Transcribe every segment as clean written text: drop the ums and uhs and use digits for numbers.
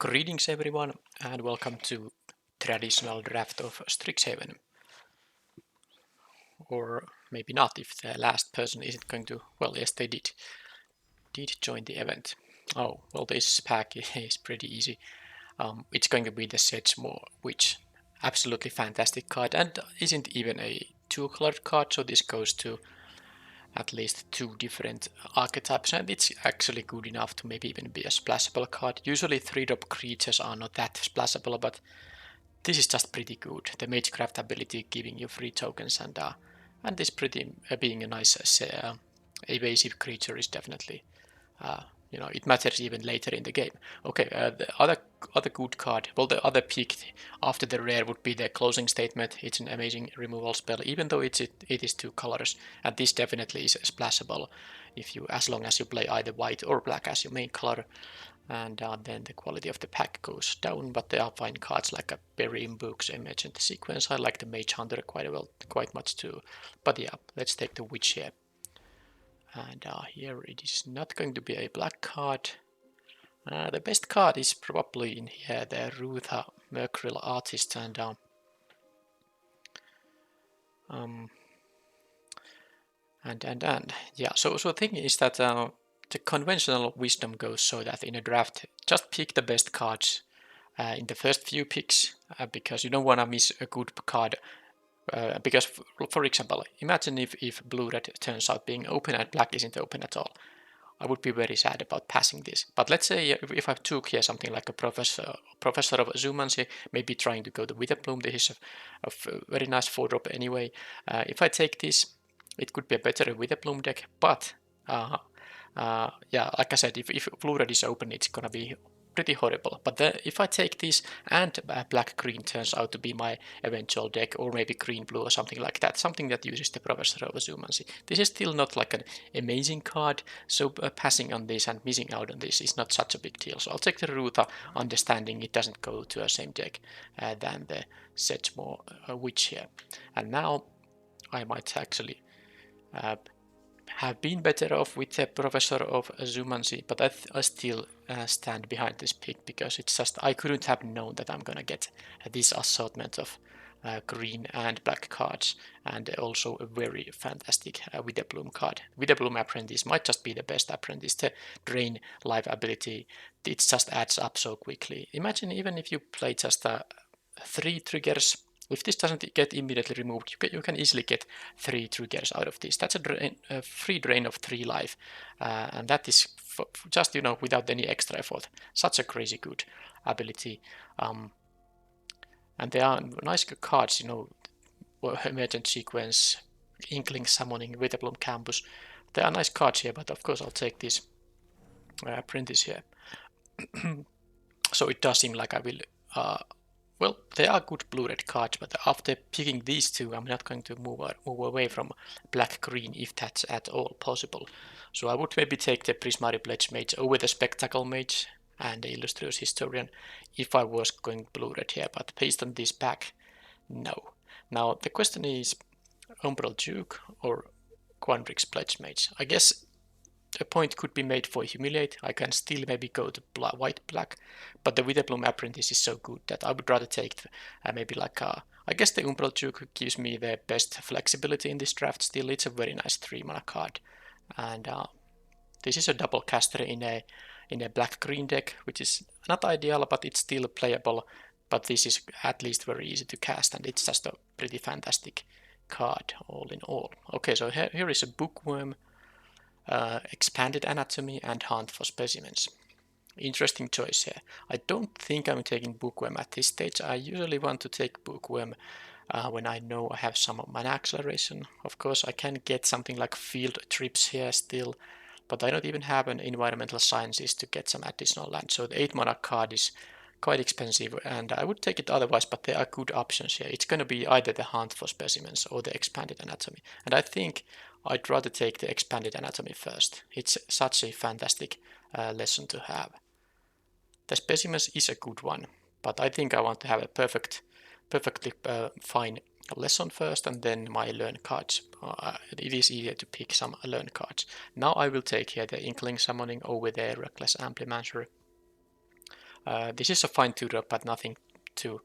Greetings everyone and welcome to traditional draft of Strixhaven. Or maybe not if the last person isn't going to, well yes they did join the event. Oh, well this pack is pretty easy. It's going to be the Sedgemore, which absolutely fantastic card and isn't even a two-colored card, so this goes to at least two different archetypes, and it's actually good enough to maybe even be a splashable card. Usually 3-drop creatures are not that splashable, but this is just pretty good. The Magecraft ability giving you free tokens and this pretty being a nice evasive creature is definitely it matters even later in the game. Okay, the other good card, well the other pick after the rare would be the Closing Statement. It's an amazing removal spell, even though it is two colors, and this definitely is splashable if you, as long as you play either white or black as your main color. And then the quality of the pack goes down, but there are fine cards like a Burying Books, Emergent Sequence. I like the Mage Hunter quite much too. But yeah, let's take the Witch here. And here it is not going to be a black card. The best card is probably in here, the Rutha Mercurial Artist, and yeah. So the thing is that the conventional wisdom goes so that in a draft, just pick the best cards in the first few picks because you don't want to miss a good card. Because, for example, imagine if blue-red turns out being open and black isn't open at all. I would be very sad about passing this. But let's say if I took here something like a Professor of Zoomancy, maybe trying to go to Witherbloom, this is a very nice 4-drop anyway. If I take this, it could be a better Witherbloom deck, but yeah, like I said, if blue-red is open, it's gonna be pretty horrible. But if I take this and black-green turns out to be my eventual deck, or maybe green-blue or something like that, something that uses the Professor of Zoomancy, this is still not like an amazing card, so passing on this and missing out on this is not such a big deal. So I'll take the Rutha, understanding it doesn't go to the same deck than the Sedgemore Witch here. And now I might actually have been better off with the Professor of Zoomancy, but I still stand behind this pick because it's just, I couldn't have known that I'm gonna get this assortment of green and black cards, and also a very fantastic Witherbloom card. Witherbloom Apprentice might just be the best apprentice. The Drain life ability, it just adds up so quickly. Imagine even if you play just 3 triggers. If this doesn't get immediately removed, you can easily get 3 triggers out of this. That's a free drain of 3 life, and that is just, without any extra effort. Such a crazy good ability. And there are nice cards, Emergent Sequence, Inkling Summoning, Witherbloom Campus. There are nice cards here, but of course I'll take this Apprentice here. So it does seem like I will well, they are good blue-red cards, but after picking these two, I'm not going to move away from black-green if that's at all possible. So I would maybe take the Prismari Pledge Mage over the Spectacle Mage and the Illustrious Historian if I was going blue-red here, but based on this pack, no. Now, the question is Umbral Duke or Quandrix Pledge Mage. I guess a point could be made for Humiliate. I can still maybe go to white-black, but the Witherbloom Apprentice is so good that I would rather take maybe like I guess the Umbral Duke gives me the best flexibility in this draft still. It's a very nice 3-mana card, and this is a double caster in a black-green deck, which is not ideal, but it's still playable. But this is at least very easy to cast, and it's just a pretty fantastic card all in all. Okay, so here is a Bookworm, Expanded Anatomy, and Hunt for Specimens. Interesting choice here. I don't think I'm taking Bookworm at this stage. I usually want to take Bookworm when I know I have some mana acceleration. Of course, I can get something like Field Trips here still, but I don't even have an Environmental Sciences to get some additional land. So the 8-mana card is quite expensive, and I would take it otherwise, but there are good options here. It's going to be either the Hunt for Specimens or the Expanded Anatomy, and I think I'd rather take the Expanded Anatomy first. It's such a fantastic lesson to have. The Specimens is a good one, but I think I want to have a perfectly fine lesson first, and then my learn cards. It is easier to pick some learn cards. Now I will take here the Inkling Summoning over the Reckless Amplimancer. This is a fine tutor, but nothing to,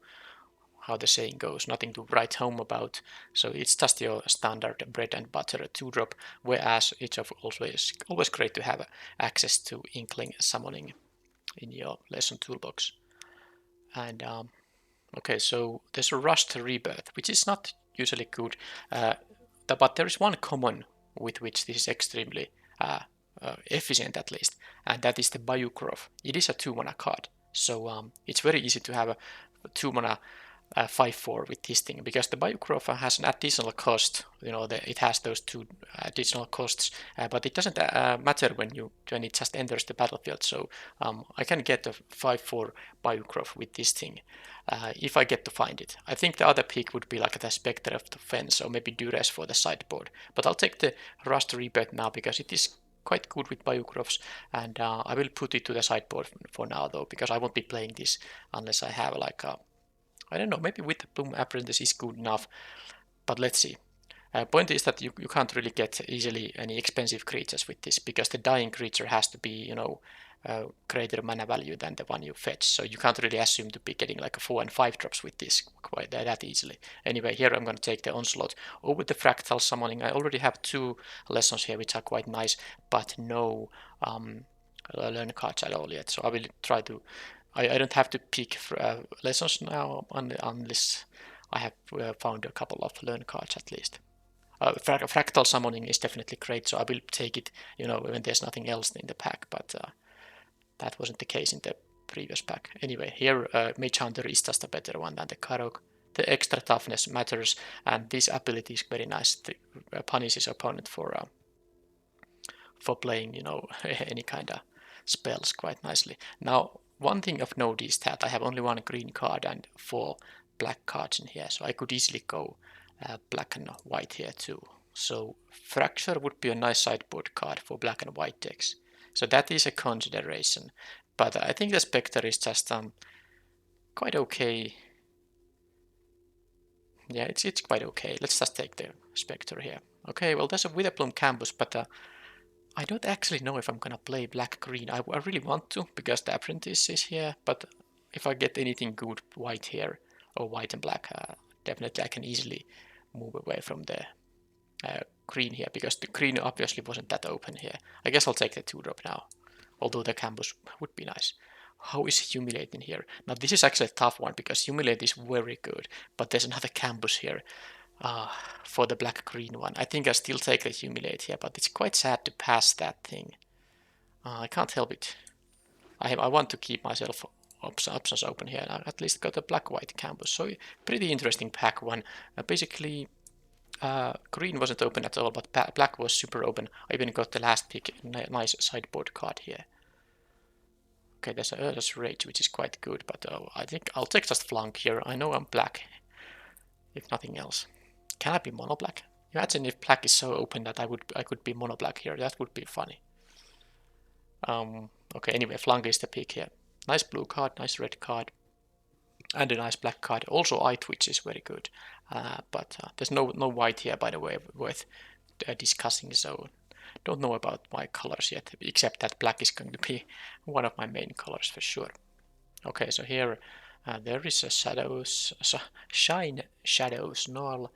how the saying goes, nothing to write home about. So it's just your standard bread and butter 2-drop, whereas it's always great to have access to Inkling summoning in your lesson toolbox. And okay, so there's a Rust Rebirth, which is not usually good, but there is one common with which this is extremely efficient at least, and that is the Bayou Groff. It is a 2-mana card, so it's very easy to have a 2-mana 5/4 with this thing, because the Bayou Groff has an additional cost. You know, it has those 2 additional costs, but it doesn't matter when it just enters the battlefield. So I can get a 5/4 Bayou Groff with this thing if I get to find it. I think the other pick would be like the Spectre of the Fence or maybe Duress for the sideboard, but I'll take the Rust Rebirth now because it is quite good with Bayou Groffs, and I will put it to the sideboard for now though, because I won't be playing this unless I have like a, I don't know, maybe Witherbloom Apprentice is good enough, but let's see. Point is that you can't really get easily any expensive creatures with this, because the dying creature has to be, you know, greater mana value than the one you fetch, so you can't really assume to be getting like a 4 and 5 drops with this quite that easily. Anyway, here I'm going to take the Onslaught over the Fractal Summoning. I already have 2 lessons here which are quite nice, but no learn cards at all yet, so I will try to, I don't have to pick lessons now unless I have found a couple of learn cards at least. Fractal Summoning is definitely great, so I will take it, you know, when there's nothing else in the pack, but that wasn't the case in the previous pack. Anyway, here Mage Hunter is just a better one than the Karok. The extra toughness matters, and this ability is very nice. It punishes opponent for playing, you know, any kind of spells quite nicely. Now, one thing of note is that I have only 1 green card and 4 black cards in here, so I could easily go black and white here too. So Fracture would be a nice sideboard card for black and white decks. So that is a consideration. But I think the Spectre is just quite okay. Yeah, it's quite okay. Let's just take the Spectre here. Okay, well there's a Witherbloom Campus, but I don't actually know if I'm gonna play black-green. I really want to, because the Apprentice is here, but if I get anything good white here, or white and black, definitely I can easily move away from the green here, because the green obviously wasn't that open here. I guess I'll take the 2-drop now, although the Campus would be nice. How is Humiliate in here? Now this is actually a tough one, because Humiliate is very good, but there's another Campus here for the black-green one. I think I still take the Humiliate here, but it's quite sad to pass that thing. I can't help it. I want to keep myself options open here, and I at least got a black-white Campus. So pretty interesting pack one. Basically, green wasn't open at all, but black was super open. I even got the last pick, nice sideboard card here. Okay, there's a Earth's Rage, which is quite good, but I think I'll take just Flunk here. I know I'm black, if nothing else. Can I be mono black? Imagine if black is so open that I could be mono black here. That would be funny. Okay, anyway, Flunk is the pick here. Nice blue card, nice red card, and a nice black card. Also, Eye Twitch is very good, but there's no white here, by the way, worth discussing. So don't know about my colors yet, except that black is going to be one of my main colors for sure. Okay, so here there is a Shine Shadows Null.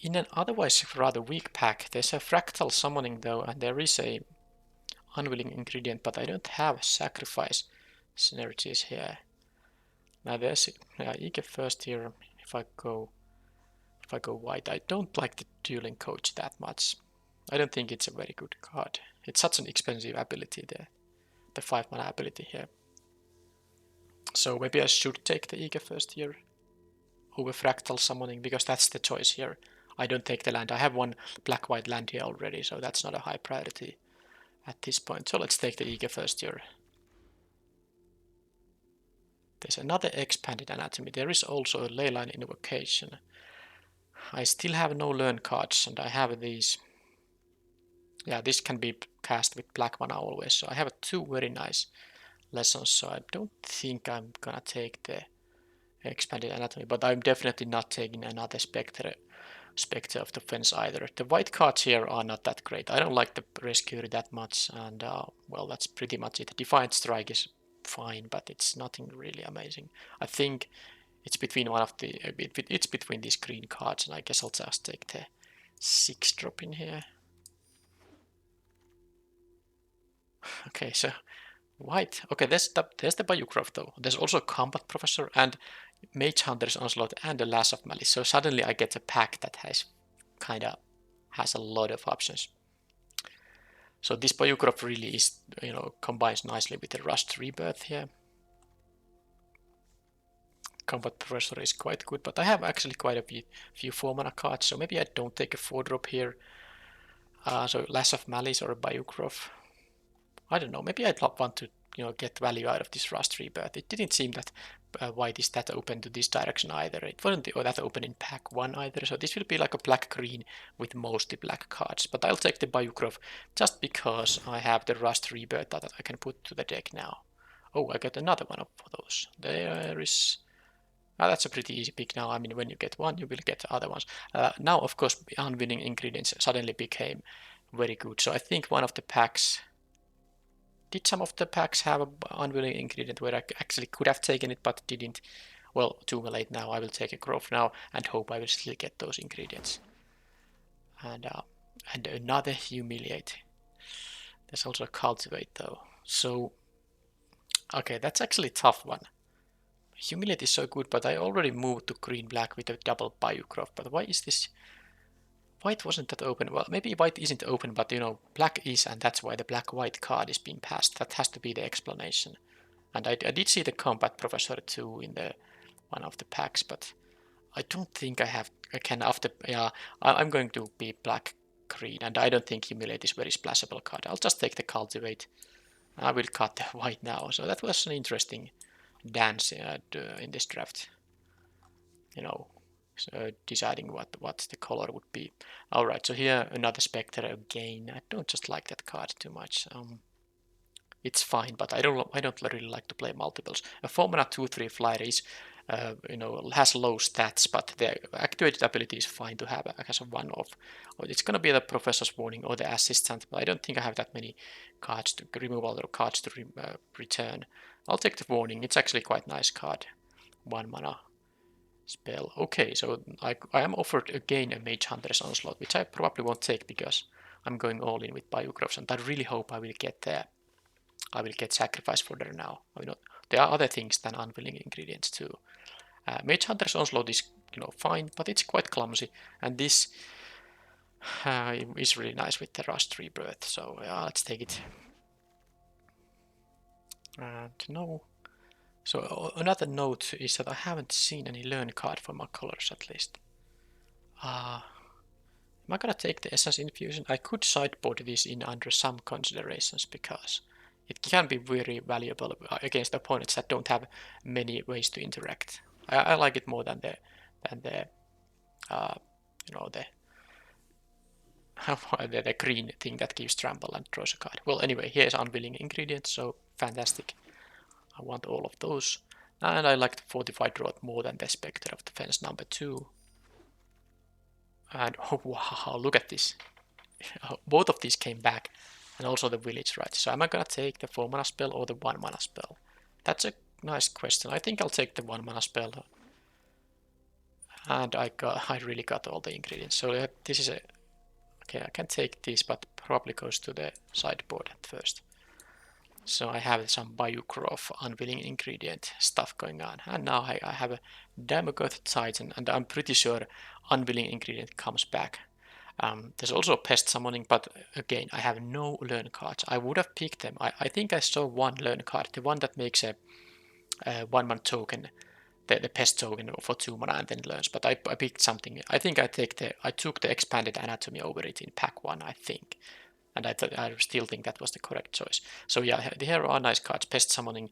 In an otherwise rather weak pack, there's a Fractal Summoning though, and there is a Unwilling Ingredient, but I don't have Sacrifice synergies here. Now there's Ike first here. If I go white, I don't like the Dueling Coach that much. I don't think it's a very good card. It's such an expensive ability there, the 5-mana ability here. So maybe I should take the Ike first here over Fractal Summoning, because that's the choice here. I don't take the land. I have 1 black-white land here already, so that's not a high priority at this point. So let's take the Ike first here. There's another Expanded Anatomy. There is also a Leyline Invocation. I still have no learn cards, and I have these. Yeah, this can be cast with black mana always, so I have 2 very nice lessons, so I don't think I'm gonna take the Expanded Anatomy, but I'm definitely not taking another Spectre of the Fence either. The white cards here are not that great. I don't like the Rescuer that much, and well, that's pretty much it. Defiant Strike is fine, but it's nothing really amazing. I think it's between one of the it's between these green cards, and I guess I'll just take the 6-drop in here. Okay, so white. Okay, there's the Bayou Groff though. There's also Combat Professor and Mage Hunter's Onslaught and the Lash of Malice. So suddenly I get a pack that has a lot of options. So this Bayou Groff really is, combines nicely with the Rust Rebirth here. Combat Professor is quite good, but I have actually quite a few 4-mana cards, so maybe I don't take a 4-drop here. So Lash of Malice or a Bayou Groff. I don't know, maybe I'd want to get value out of this Rust Rebirth. It didn't seem that white is that open to this direction either. It wasn't that open in pack 1 either, so this will be like a black-green with mostly black cards. But I'll take the Bayou Groff just because I have the Rust Rebirth that I can put to the deck now. Oh, I got another one of those. There is... that's a pretty easy pick now. I mean, when you get one, you will get other ones. Now, of course, unwinning ingredients suddenly became very good. So I think one of the packs... Did some of the packs have an unwilling ingredient where I actually could have taken it but didn't? Well, too late now. I will take a groff now and hope I will still get those ingredients. And another humiliate. There's also a cultivate though. So, okay, that's actually a tough one. Humiliate is so good, but I already moved to green-black with a double Bayou Groff. But why is this... White wasn't that open. Well, maybe white isn't open, but black is, and that's why the black-white card is being passed. That has to be the explanation. And I did see the Combat Professor too in the one of the packs, but I don't think I can after. Yeah, I'm going to be black-green, and I don't think Humiliate is very splashable card. I'll just take the Cultivate. I will cut the white now. So that was an interesting dance in this draft. So deciding what the color would be. Alright, so here another Spectre again. I don't just like that card too much. It's fine, but I don't really like to play multiples. A 4-mana 2/3 flyer is, has low stats, but the activated ability is fine to have as a one-off. It's gonna be the Professor's Warning or the Assistant, but I don't think I have that many cards to removal or cards to return. I'll take the Warning. It's actually quite nice card. 1-mana spell. Okay, so I am offered again a Mage Hunter's Onslaught, which I probably won't take because I'm going all in with Bayou Groffs, and I really hope I will get there. I will get Sacrifice Fodder now. There are other things than unwilling ingredients too. Mage Hunter's Onslaught is fine, but it's quite clumsy, and this is really nice with the Rust Rebirth. So let's take it. And no. So another note is that I haven't seen any learn card for my colors at least. Am I gonna take the Essence Infusion? I could sideboard this in under some considerations because it can be very valuable against opponents that don't have many ways to interact. I like it more than the the green thing that gives trample and draws a card. Well, anyway, here's unwilling ingredients, so fantastic. I want all of those. And I like the Fortified Drought more than the Spectre of Defense number 2. And oh wow, look at this. Both of these came back. And also the Village, right? So am I gonna take the 4-mana spell or the 1-mana spell? That's a nice question. I think I'll take the 1-mana spell. And I really got all the ingredients. So this is okay, I can take this, but probably goes to the sideboard at first. So I have some Bayou Groff unwilling ingredient stuff going on. And now I have a Damogoth Titan, and I'm pretty sure unwilling ingredient comes back. There's also Pest Summoning, but again, I have no learn cards. I would have picked them. I think I saw one learn card, the one that makes a 1-mana token, the Pest token for 2-mana and then learns. But I picked something. I think I took the Expanded Anatomy over it in pack 1, I think. And I still think that was the correct choice. So yeah, here are nice cards. Pest Summoning,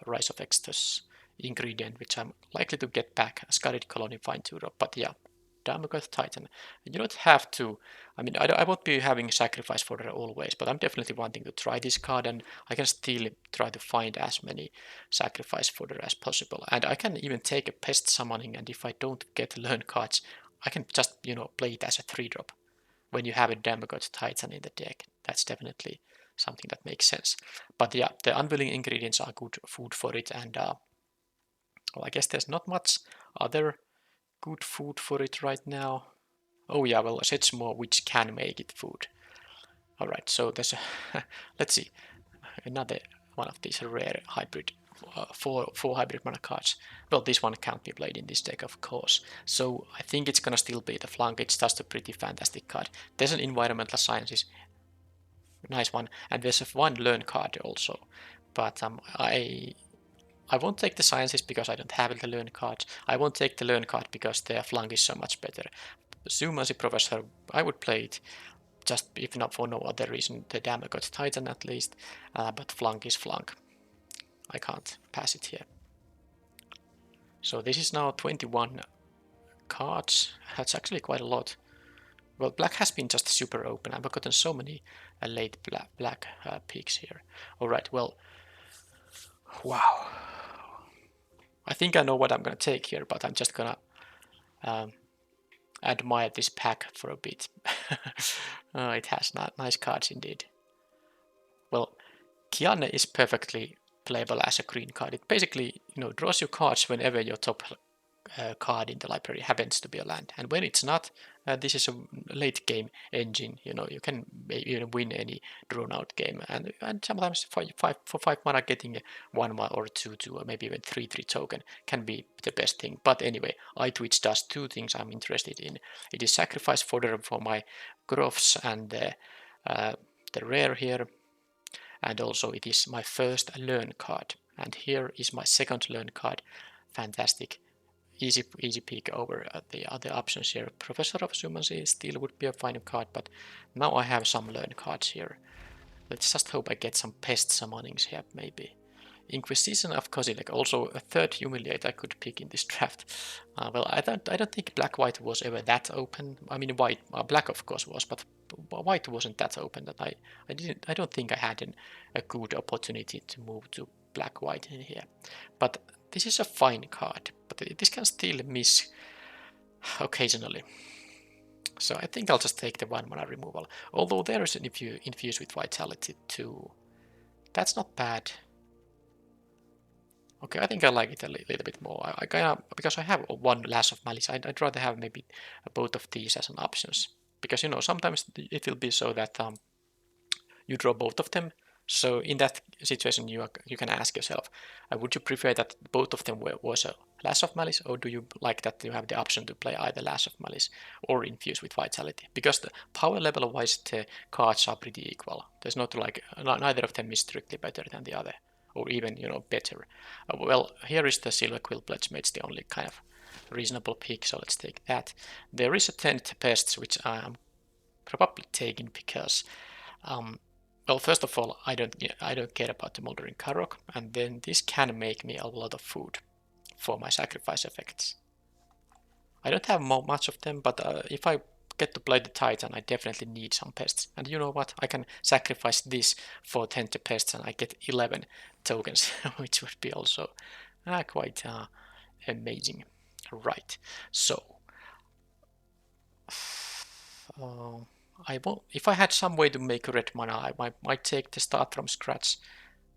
Rise of Extus, ingredient, which I'm likely to get back. Scattered Colony, Fine Tutor. But yeah, Damogoth Titan. You don't have to. I mean, I won't be having Sacrifice Fodder always, but I'm definitely wanting to try this card, and I can still try to find as many Sacrifice Fodder as possible. And I can even take a Pest Summoning, and if I don't get learn cards, I can just play it as a 3-drop. When you have a Damogoth Titan in the deck, that's definitely something that makes sense. But yeah, the unwilling ingredients are good food for it, and well, I guess there's not much other good food for it right now. Oh yeah, well, such more which can make it food. All right, so there's a let's see, another one of these rare hybrid, four hybrid mana cards. Well, this one can't be played in this deck, of course. So I think it's gonna still be the Flunk. It's just a pretty fantastic card. There's an environmental sciences, nice one, and there's one learn card also. But I won't take the sciences because I don't have the learn card. I won't take the learn card because the Flunk is so much better. Zoomacy Professor, I would play it just if not for no other reason, the Damagot Titan at least, but Flunk is Flunk. I can't pass it here. So this is now 21 cards. That's actually quite a lot. Well, black has been just super open. I've gotten so many late black picks here. Alright, well, wow. I think I know what I'm gonna take here, but I'm just gonna admire this pack for a bit. It has nice cards indeed. Well, Kiane is perfectly playable as a green card. It basically, draws you cards whenever your top card in the library happens to be a land, and when it's not, this is a late game engine. You can win any drawn out game, and sometimes for 5 mana getting 1/1 or 2/2 or maybe even 3/3 token can be the best thing. But anyway, iTwitch does two things I'm interested in. It is sacrifice fodder for my Groffs and the rare here, and also it is my first learn card, and here is my second learn card. Fantastic. Easy pick over the other options here. Professor of Zoomacy still would be a fine card, but now I have some learn cards here. Let's just hope I get some pest summonings here, maybe. Inquisition of Kozilek, also a third Humiliate I could pick in this draft. Well, I don't think black-white was ever that open. I mean, white, black of course was, but white wasn't that open. That I don't think I had a good opportunity to move to black-white in here. But this is a fine card, but this can still miss occasionally. So I think I'll just take the 1 mana removal. Although there is an infuse with vitality too. That's not bad. Okay, I think I like it a little bit more. I kind of, because I have one Lash of Malice, I'd rather have maybe both of these as an options. Because, sometimes it will be so that you draw both of them. So in that situation, you can ask yourself, would you prefer that both of them was a Lash of Malice, or do you like that you have the option to play either Lash of Malice or Infuse with Vitality? Because the power level wise, the cards are pretty equal. There's not like, neither of them is strictly better than the other, or even, better. Well, here is the Silver Quill Pledge Mage, the only kind of reasonable pick, so let's take that. There is a 10th Pests, which I am probably taking because well, first of all, I don't care about the Moldering Karok, and then this can make me a lot of food for my sacrifice effects. I don't have much of them, but if I get to play the Titan, I definitely need some pests. And you know what? I can sacrifice this for 10 to pests, and I get 11 tokens, which would be also quite amazing. Right. So if I had some way to make red mana, I might take the start from scratch.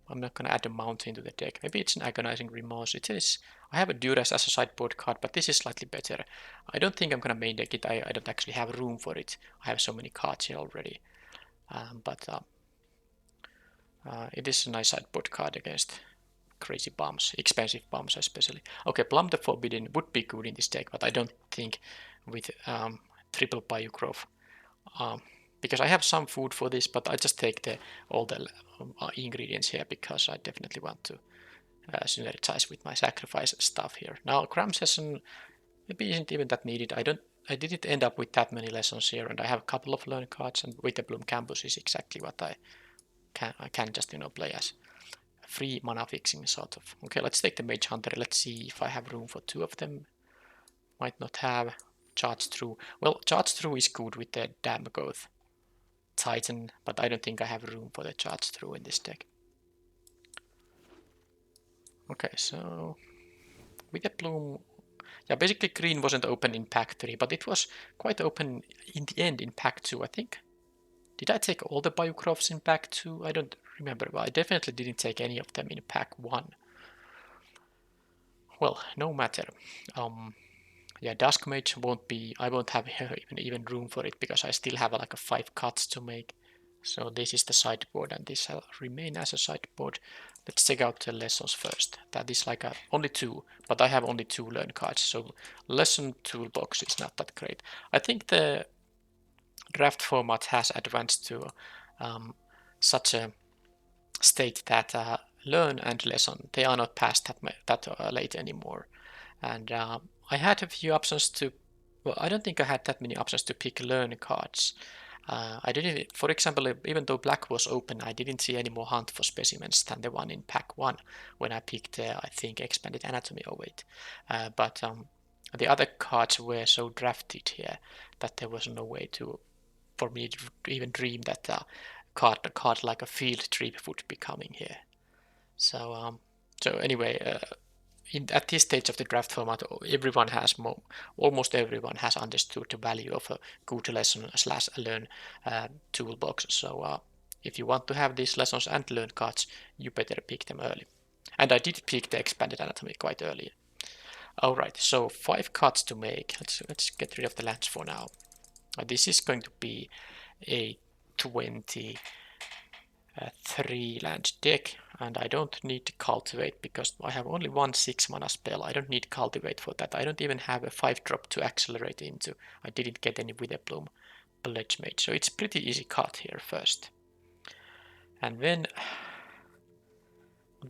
I'm not gonna add a mountain to the deck. Maybe it's an agonizing remorse. It is. I have a Duress as a sideboard card, but this is slightly better. I don't think I'm gonna main deck it. I don't actually have room for it. I have so many cards here already. But it is a nice sideboard card against crazy bombs, expensive bombs especially. Okay, Plum the Forbidden would be good in this deck, but I don't think with triple Bayou Groff. Because I have some food for this, but I just take all the ingredients here because I definitely want to synergize with my sacrifice stuff here. Now, Cram Session maybe isn't even that needed. I didn't end up with that many lessons here, and I have a couple of learn cards, and Witherbloom Campus is exactly what I can just play as free mana fixing sort of. Okay, let's take the Mage Hunter. Let's see if I have room for 2 of them. Might not have. Charge Through. Well, Charge Through is good with the Damagoth Titan, but I don't think I have room for the Charge Through in this deck. Okay, so Witherbloom. Yeah, basically green wasn't open in pack 3, but it was quite open in the end in pack 2, I think. Did I take all the Bayou Groffs in pack 2? I don't remember, but I definitely didn't take any of them in pack 1. Well, no matter. Yeah, Dusk Mage won't be, I won't have even room for it because I still have like a 5 cuts to make. So this is the sideboard and this shall remain as a sideboard. Let's check out the lessons first. That is like only 2, but I have only 2 learn cards, so lesson toolbox is not that great. I think the draft format has advanced to such a state that learn and lesson, they are not passed that late anymore. And I had a few options to, well, I don't think I had that many options to pick learn cards. I didn't, for example, even though black was open, I didn't see any more hunt for specimens than the one in pack 1 when I picked, I think, expanded anatomy 08. But the other cards were so drafted here that there was no way for me to even dream that a card like a field trip would be coming here. So anyway, at this stage of the draft format, almost everyone has understood the value of a good lesson / learn toolbox. So if you want to have these lessons and learn cards, you better pick them early. And I did pick the expanded anatomy quite early. Alright, so 5 cards to make. Let's get rid of the lands for now. This is going to be a 23 land deck, and I don't need to cultivate because I have only one 6 mana spell. I don't need cultivate for that. I don't even have a 5-drop to accelerate into. I didn't get any Witherbloom Pledge Mage, so it's pretty easy cut here first. And then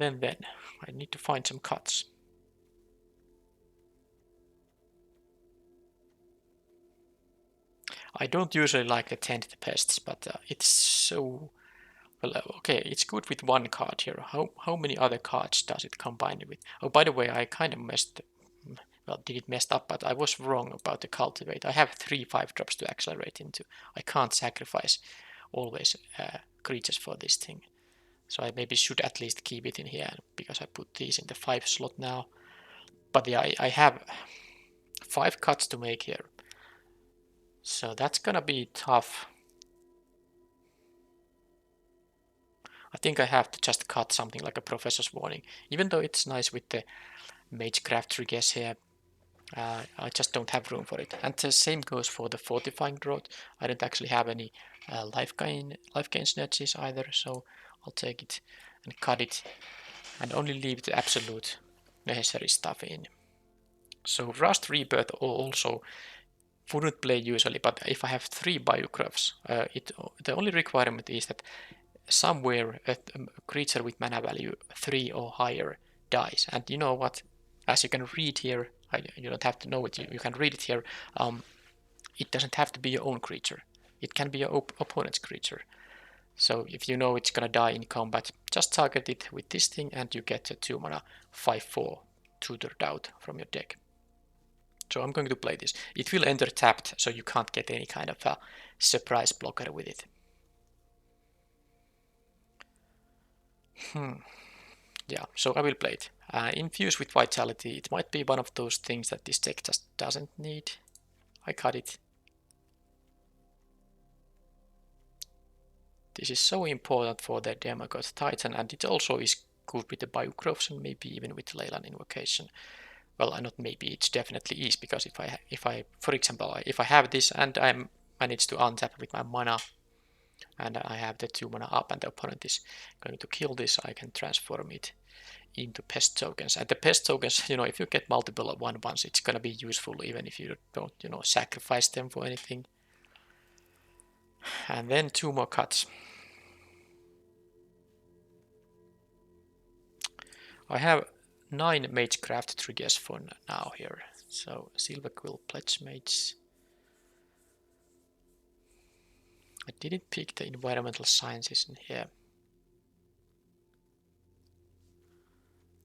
I need to find some cuts. I don't usually like the 10th pests, but it's so... Well, okay, it's good with 1 card here. How many other cards does it combine with? Oh, by the way, I kind of did it messed up, but I was wrong about the cultivate. I have 3 5-drops to accelerate into. I can't sacrifice always creatures for this thing. So I maybe should at least keep it in here because I put these in the 5 slot now. But yeah, I have 5 cuts to make here. So that's gonna be tough. I think I have to just cut something like a Professor's Warning. Even though it's nice with the Magecraft triggers here, I just don't have room for it. And the same goes for the Fortifying Growth. I don't actually have any life gain synergies either, so I'll take it and cut it and only leave the absolute necessary stuff in. So Rust Rebirth also wouldn't play usually, but if I have 3 Bayou Groffs, the only requirement is that somewhere a creature with mana value 3 or higher dies. And you know what? As you can read here, you don't have to know it, you can read it here. It doesn't have to be your own creature. It can be your opponent's creature. So if you know it's gonna die in combat, just target it with this thing and you get a 2 mana 5/4 tutored out from your deck. So I'm going to play this. It will enter tapped, so you can't get any kind of a surprise blocker with it. Yeah, so I will play it. Infuse with Vitality. It might be one of those things that this deck just doesn't need. I cut it. This is so important for the Demagogue Titan, and it also is good with the Bayou Groffs and maybe even with Leyland Invocation. Well, not maybe, it definitely is, because if I, for example, if I have this and I manage to untap with my mana, and I have the 2 mana up and the opponent is going to kill this, I can transform it into pest tokens. And the pest tokens, if you get multiple 1/1s, it's gonna be useful even if you don't, sacrifice them for anything. And then 2 more cuts. I have 9 Magecraft triggers for now here. So Silver Quill Pledge Mage. I didn't pick the environmental sciences in here.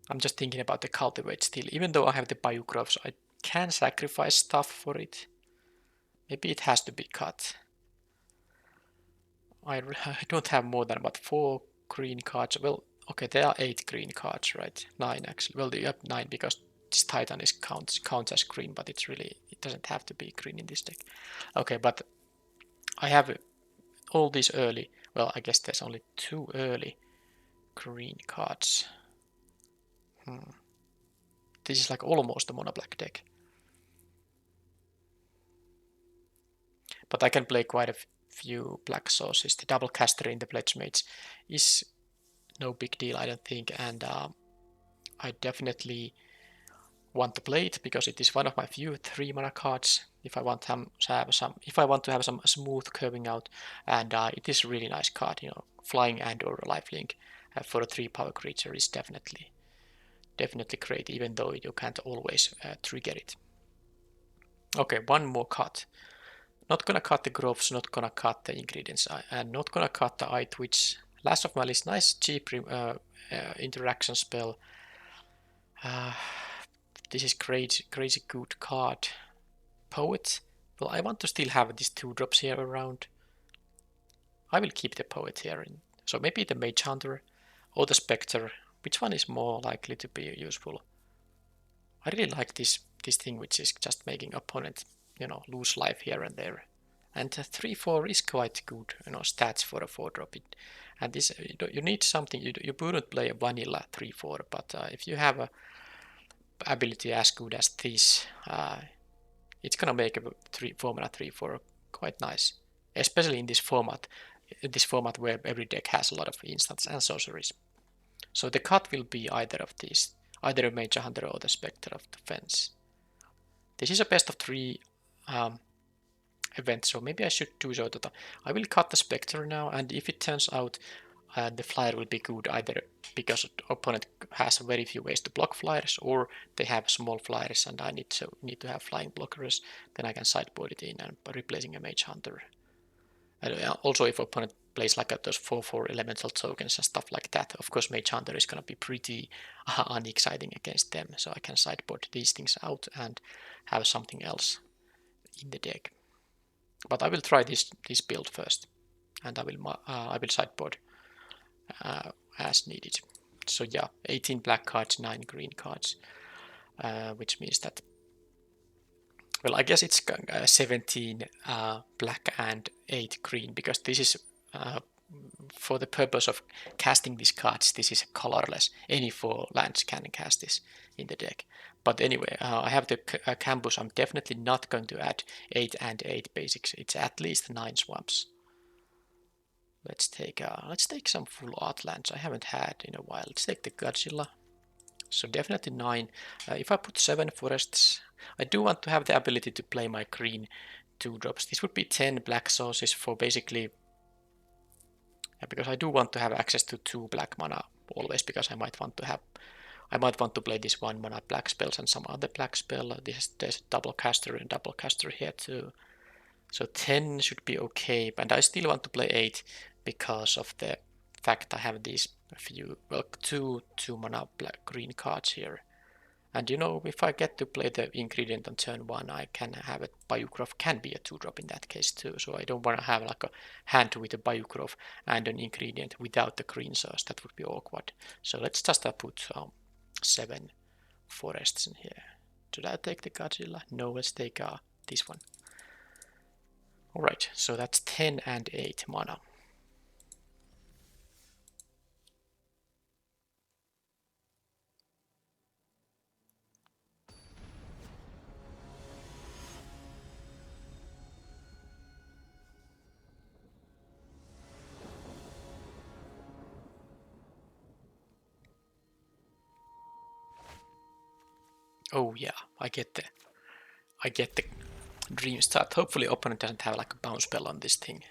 I'm just thinking about the cultivate still. Even though I have the Bayou Groffs, I can sacrifice stuff for it. Maybe it has to be cut. I don't have more than about 4 green cards. Well, okay, there are 8 green cards, right? 9 actually. Well, you have 9 because this Titan counts as green, but it doesn't have to be green in this deck. Okay, but I have all these early. Well, I guess there's only 2 early green cards. This is like almost a mono black deck. But I can play quite a few black sources. The double caster in the Pledge Mates is no big deal, I don't think, and I definitely want to play it because it is one of my few 3 mana cards. If I want to have some smooth curving out, and it is a really nice card. You know, flying and or lifelink for a 3 power creature is definitely great, even though you can't always trigger it. Okay, one more cut. Not gonna cut the groffs, not gonna cut the ingredients, and not gonna cut the eye twitch. Last of my list, nice cheap interaction spell. This is crazy good card. Poet. Well, I want to still have these 2 drops here around. I will keep the poet here. So maybe the Mage Hunter or the Spectre. Which one is more likely to be useful? I really like this thing which is just making opponent, you know, lose life here and there. And 3/4 is quite good, you know, stats for a 4-drop. And this you need something. You wouldn't play a vanilla 3/4, but if you have a ability as good as this, it's gonna make a 4 mana 3/4 quite nice, especially in this format. Where every deck has a lot of instants and sorceries. So the cut will be either of these, either a Mage Hunter or the Spectre of Defense. This is a best of 3 event, so maybe I should do so that I will cut the Spectre now, and if it turns out the flyer will be good either because the opponent has very few ways to block flyers, or they have small flyers and I need to have flying blockers, then I can sideboard it in and replacing a Mage Hunter. And also if opponent plays like those 4/4 elemental tokens and stuff like that, of course Mage Hunter is gonna be pretty unexciting against them, so I can sideboard these things out and have something else in the deck. But I will try this build first, and I will sideboard as needed. So yeah, 18 black cards, 9 green cards, which means that, well, I guess it's 17 black and 8 green, because this is for the purpose of casting these cards, this is colorless. Any 4 lands can cast this in the deck. But anyway, I have the campus. I'm definitely not going to add 8 and 8 basics. It's at least 9 swamps. Let's take some full art lands I haven't had in a while. Let's take the Godzilla. So definitely 9. If I put 7 forests, I do want to have the ability to play my green 2-drops. This would be 10 black sources for basically, because I do want to have access to 2 black mana always, because I might want to play this 1 mana black spells and some other black spell. There's double caster and double caster here too. So 10 should be okay, and I still want to play 8 because of the fact I have these two 2 mana black green cards here. And you know, if I get to play the ingredient on turn 1, I can have a Bayou Groff can be a 2-drop in that case too. So I don't want to have like a hand with a Bayou Groff and an ingredient without the green source. That would be awkward. So let's just put 7 forests in here. Should I take the Godzilla? No, let's take this one. Alright, so that's 10 and 8 mana. Oh yeah, I get the dream start. Hopefully opponent doesn't have like a bounce spell on this thing.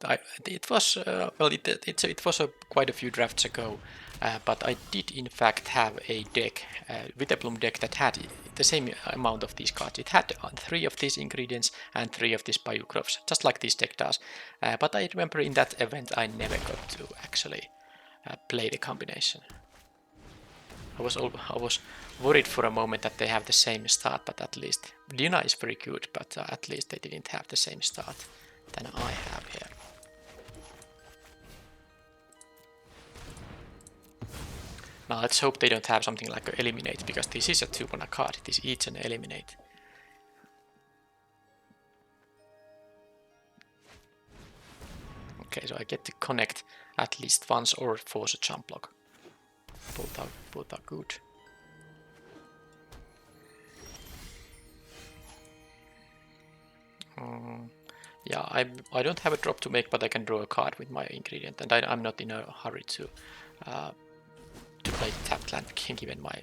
It was quite a few drafts ago, but I did in fact have a deck, Witherbloom deck, that had the same amount of these cards. It had 3 of these ingredients and 3 of these Bayou Groffs, just like this deck does. But I remember in that event I never got to actually play the combination. I was worried for a moment that they have the same start, but at least Dina is very good, but at least they didn't have the same start than I have here. Now let's hope they don't have something like a eliminate, because this is a 2-mana card. This eats an eliminate. Okay, so I get to connect at least once or force a jump block. Both are good. Yeah, I don't have a drop to make, but I can draw a card with my ingredient, and I'm not in a hurry to play tapped land, given my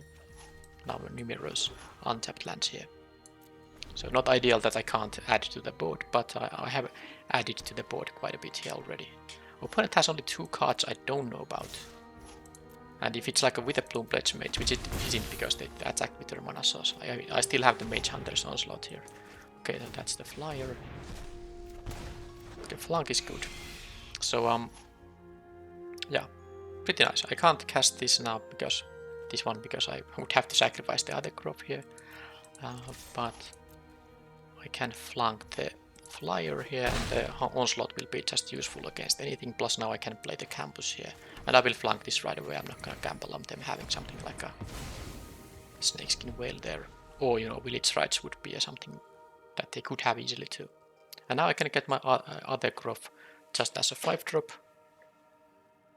numerous untapped lands here. So not ideal that I can't add to the board, but I have added to the board quite a bit here already. Opponent has only 2 cards I don't know about. And if it's like a Witherbloom Pledge Mage, which it isn't because they attack with their mana source, I still have the Mage Hunter's Onslaught here. Okay, then that's the flyer. The flank is good. So, yeah, pretty nice. I can't cast this now because I would have to sacrifice the other groff here. But I can flank the flyer here, and the onslaught will be just useful against anything. Plus now I can play the campus here, and I will flank this right away. I'm not gonna gamble on them having something like a snakeskin whale there, or village rights would be something that they could have easily too. And now I can get my other groff just as a 5-drop,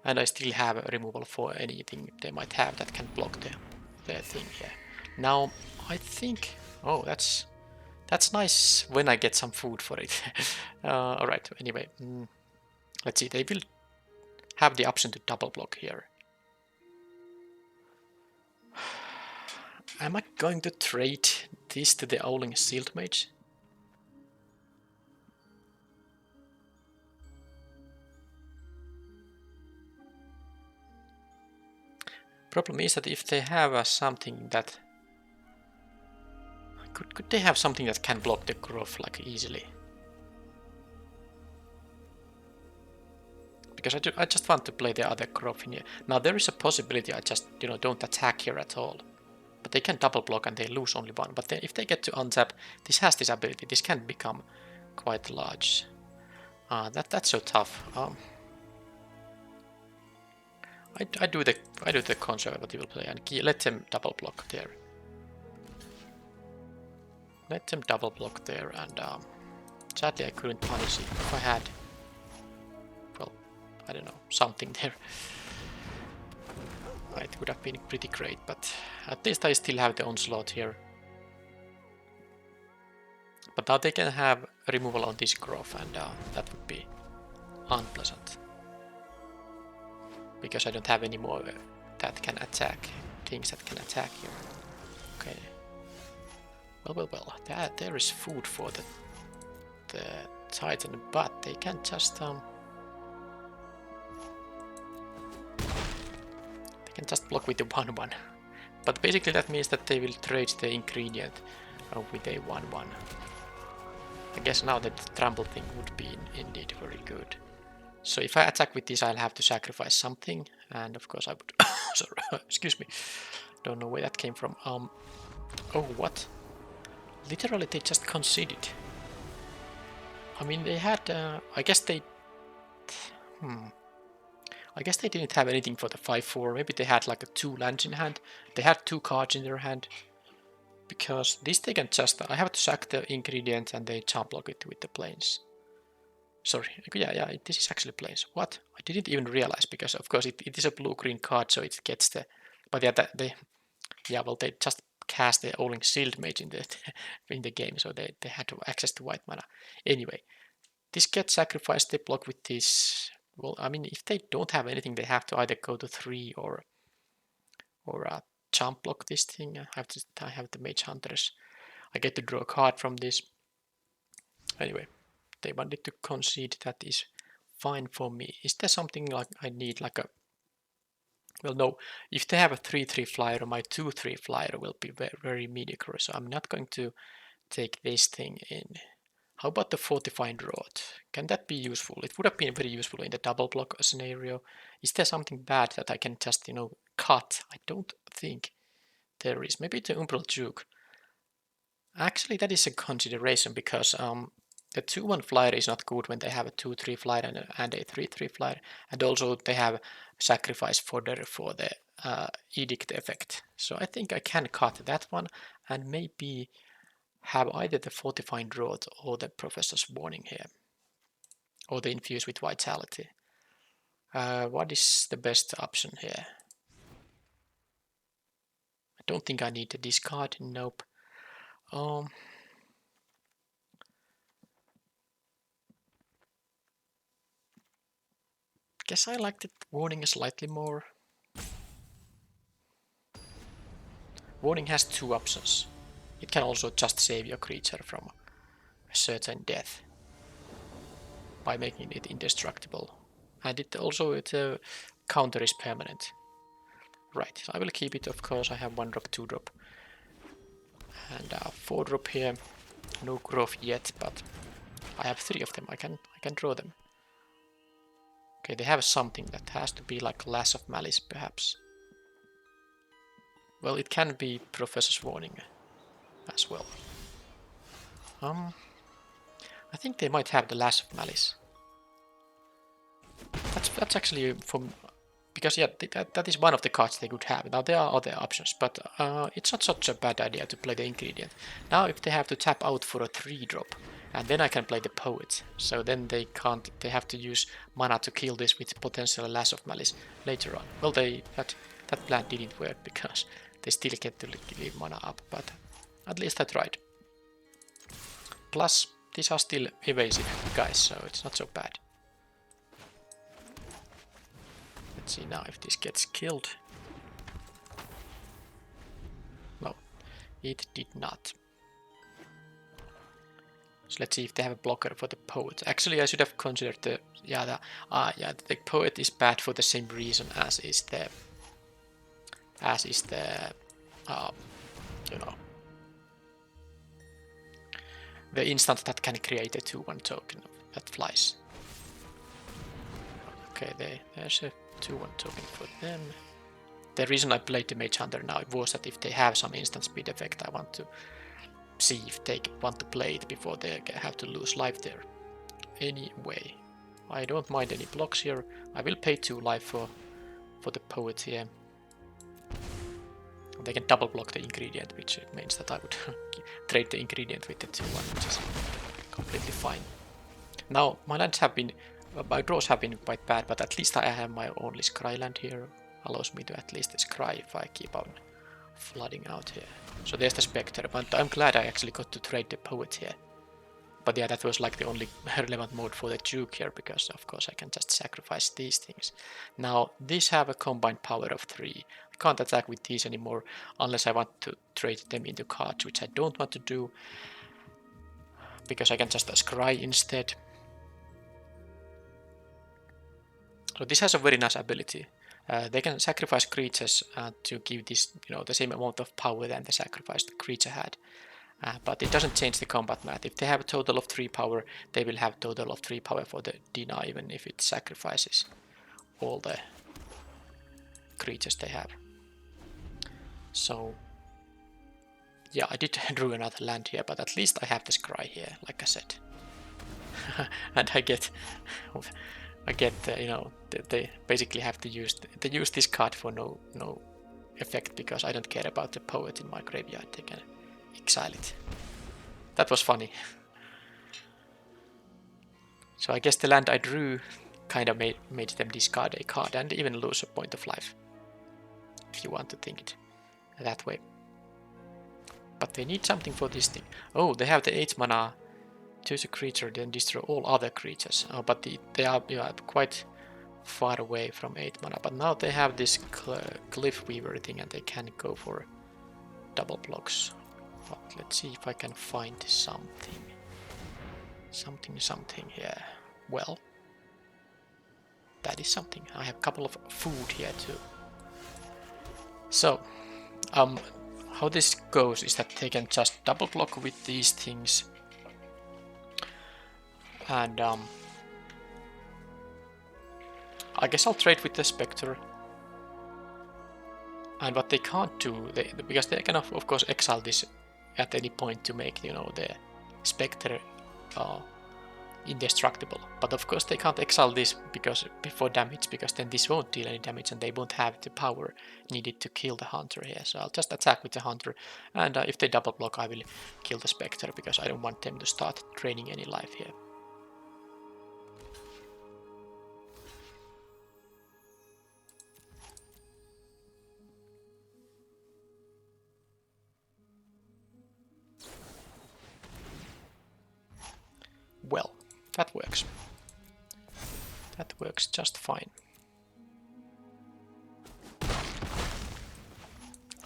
and I still have a removal for anything they might have that can block the thing here. Now I think, oh, that's nice when I get some food for it. Alright, anyway, let's see, they will have the option to double block here. Am I going to trade this to the Owling Shield Mage? Problem is that if they have something that... Could they have something that can block the groff like easily? Because I just want to play the other groff in here. Now there is a possibility I just don't attack here at all. But they can double block and they lose only 1. But then if they get to untap, this has this ability. This can become quite large. That's so tough. I do the conservative play and let them double block there. Let them double block there, and sadly I couldn't punish it. If I had, well, I don't know, something there, it would have been pretty great, but at least I still have the onslaught here. But now they can have removal on this groff, and that would be unpleasant. Because I don't have any more that can attack, things that can attack here. Okay. Well, there is food for the Titan, but they can just block with the 1/1. But basically that means that they will trade the ingredient with a 1/1. I guess now that the trample thing would be indeed very good. So if I attack with this, I'll have to sacrifice something, and of course I would. Sorry, excuse me. Don't know where that came from. Oh, what? Literally, they just conceded. I mean, they had. I guess they. I guess they didn't have anything for the 5/4. Maybe they had like 2 lands in hand. They had 2 cards in their hand. Because this they can just. I have to sack the ingredient and they jump block it with the planes. Sorry. Yeah. This is actually planes. What? I didn't even realize, because of course it is a blue-green card, so it gets the. But yeah, well, they just cast the Owling Shield Mage in the game, so they had access to white mana. Anyway, this gets sacrificed. They block with this. Well, I mean, if they don't have anything, they have to either go to 3 or jump block this thing. I have the Mage Hunters. I get to draw a card from this. Anyway, they wanted to concede. That is fine for me. Is there something like I need like a... Well, no. If they have a 3/3 flyer, my 2/3 flyer will be very, very mediocre. So I'm not going to take this thing in. How about the Fortifying Rod? Can that be useful? It would have been very useful in the double block scenario. Is there something bad that I can just, cut? I don't think there is. Maybe the Umbral Duke. Actually, that is a consideration, because the 2/1 flyer is not good when they have a 2/3 flyer and a 3/3 flyer. And also they have sacrifice fodder for the edict effect. So I think I can cut that one and maybe have either the fortifying draught or the professor's warning here, or the infuse with vitality. What is the best option here? I don't think I need the discard. Nope. Guess I like the warning slightly more. Warning has two options. It can also just save your creature from a certain death by making it indestructible. And it also, the counter is permanent. Right, so I will keep it, of course. I have 1-drop, 2-drop, and 4-drop here. No groff yet, but I have 3 of them. I can draw them. Okay, they have something that has to be like Lash of Malice, perhaps. Well, it can be Professor's Warning as well. I think they might have the Lash of Malice. That's actually from, because yeah, that is one of the cards they could have. Now there are other options, but it's not such a bad idea to play the ingredient. Now if they have to tap out for a 3-drop, and then I can play the Poet. So then they can't. They have to use mana to kill this with potential Lash of Malice later on. Well, that plan didn't work because they still get to leave mana up, but at least I tried. Plus, these are still evasive guys, so it's not so bad. Let's see now if this gets killed. No, it did not. So let's see if they have a blocker for the Poet. Actually, I should have considered the the Poet is bad for the same reason as is the the instant that can create a 2/1 token that flies. Okay, there's a 2/1 token for them. The reason I played the Mage Hunter now was that if they have some instant speed effect, I want to see if they want to play it before they have to lose life there. Anyway, I don't mind any blocks here. I will pay 2 life for the Poet here. They can double block the ingredient, which means that I would trade the ingredient with the 2/1, which is completely fine. Now, my lands have been, my draws have been quite bad, but at least I have my only Scry land here. Allows me to at least scry if I keep on flooding out here. So there's the Spectre, but I'm glad I actually got to trade the Poet here. But yeah, that was like the only relevant mode for the Duke here, because of course I can just sacrifice these things. Now, these have a combined power of 3. I can't attack with these anymore unless I want to trade them into cards, which I don't want to do, because I can just scry instead. So this has a very nice ability. They can sacrifice creatures to give this, the same amount of power than the sacrificed creature had. But it doesn't change the combat math. If they have a total of 3 power, they will have a total of 3 power for the deny, even if it sacrifices all the creatures they have. So, yeah, I did draw another land here, but at least I have the Scry here, like I said. And I get, they basically have to use this card for no effect, because I don't care about the Poet in my graveyard. They can exile it. That was funny. So I guess the land I drew kind of made them discard a card and even lose a point of life, if you want to think it that way. But they need something for this thing. Oh, they have the 8 mana, choose a creature, then destroy all other creatures. Oh, but they are quite far away from 8 mana. But now they have this Cliff Weaver thing, and they can go for double blocks. But let's see if I can find something here. Well, that is something. I have a couple of food here too. So, how this goes is that they can just double block with these things, and I guess I'll trade with the Spectre. And what they can't do, because they can of course exile this at any point to make the Spectre indestructible. But of course they can't exile this because before damage, because then this won't deal any damage and they won't have the power needed to kill the hunter here. So I'll just attack with the hunter, and if they double block I will kill the spectre because I don't want them to start draining any life here. Well, that works. That works just fine.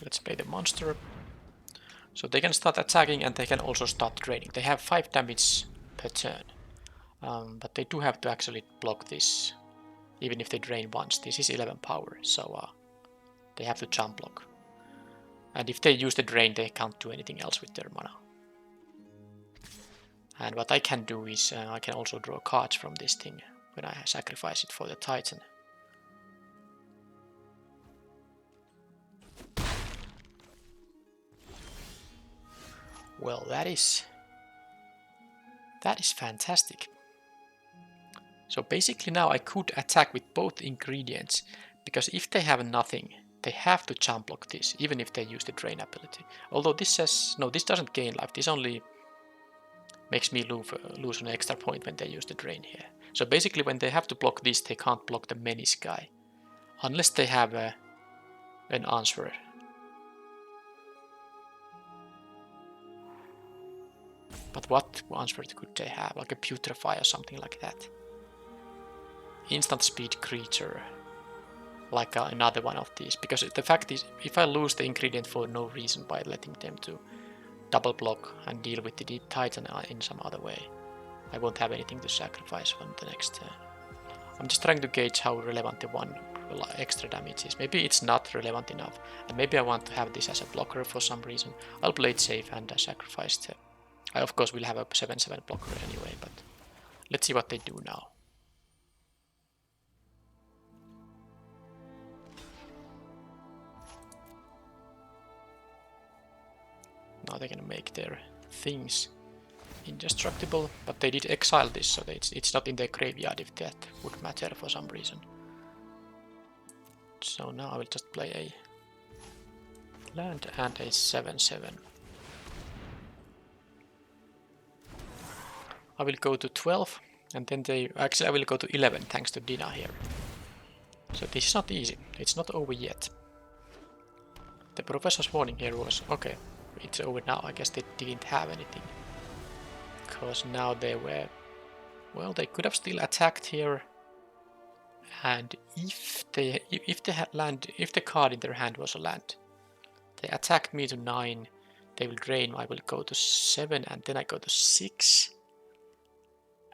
Let's play the monster. So they can start attacking and they can also start draining. They have 5 damage per turn. But they do have to actually block this. Even if they drain once. This is 11 power, so they have to jump block. And if they use the drain, they can't do anything else with their mana. And what I can do is I can also draw cards from this thing when I sacrifice it for the Titan. Well, that is fantastic. So basically now I could attack with both ingredients, because if they have nothing, they have to jump block this, even if they use the drain ability. Although this says, no, this doesn't gain life, this only makes me lose an extra point when they use the drain here. So basically when they have to block this, they can't block the menace guy. Unless they have an answer. But what answer could they have? Like a putrefy or something like that. Instant speed creature. Like another one of these. Because the fact is, if I lose the ingredient for no reason by letting them to double block and deal with the Titan in some other way, I won't have anything to sacrifice on the next turn. I'm just trying to gauge how relevant the one extra damage is. Maybe it's not relevant enough, and maybe I want to have this as a blocker for some reason. I'll play it safe and sacrifice the... I of course will have a 7/7 blocker anyway, but let's see what they do now. Now they're gonna make their things indestructible, but they did exile this, so it's not in their graveyard if that would matter for some reason. So now I will just play a land and a 7/7. I will go to 12, and then actually I will go to 11 thanks to Dina here. So this is not easy, it's not over yet. The professor's warning here was, okay, it's over now. I guess they didn't have anything. Because now they were... Well, they could have still attacked here. And if the card in their hand was a land, they attacked me to 9, they will drain, I will go to 7, and then I go to 6.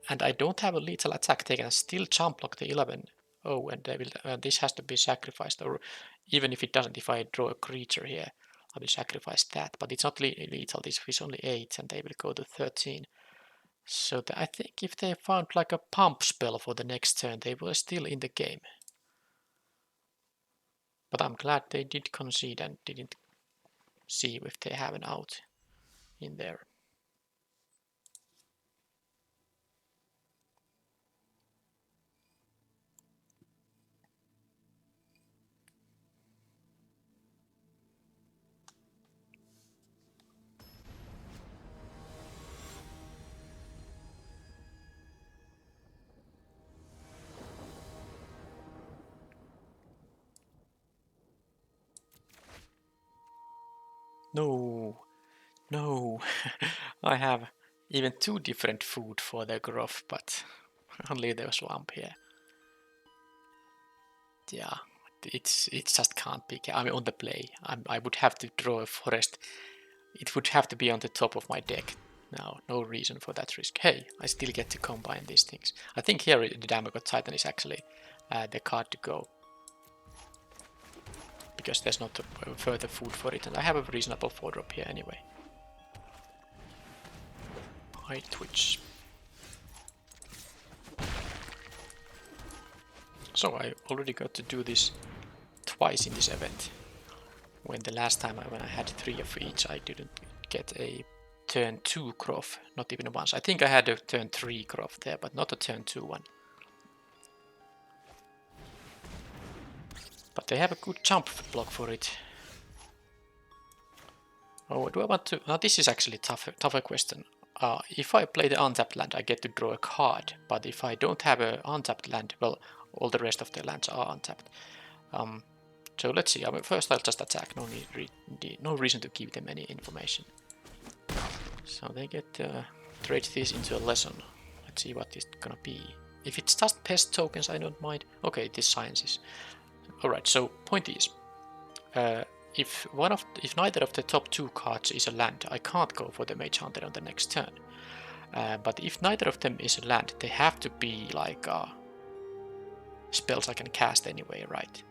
And I don't have a lethal attack, they can still jump block the 11. Oh, and they will, this has to be sacrificed, or even if it doesn't, if I draw a creature here, I will sacrifice that, but it's not lethal, this is only 8 and they will go to 13. So I think if they found like a pump spell for the next turn, they were still in the game. But I'm glad they did concede and didn't see if they have an out in there. No, I have even 2 different food for the groff, but only the swamp here. Yeah, it just can't be. I mean, on the play, I would have to draw a forest. It would have to be on the top of my deck. Now, no reason for that risk. Hey, I still get to combine these things. I think here the Damogot Titan is actually the card to go. Because there's not further food for it, and I have a reasonable 4-drop here anyway. I twitch. So I already got to do this twice in this event. When the last time when I had 3 of each, I didn't get a turn 2 groff, not even once. I think I had a turn 3 groff there, but not a turn 2 one. But they have a good jump block for it. Oh, do I want to... Now this is actually a tougher question. If I play the untapped land, I get to draw a card. But if I don't have an untapped land, well, all the rest of the lands are untapped. So let's see. First I'll just attack. No reason to give them any information. So they get trade this into a lesson. Let's see what it's gonna be. If it's just pest tokens, I don't mind. Okay, it is sciences. Alright, so point is, if neither of the top 2 cards is a land, I can't go for the Mage Hunter on the next turn. But if neither of them is a land, they have to be like spells I can cast anyway, right?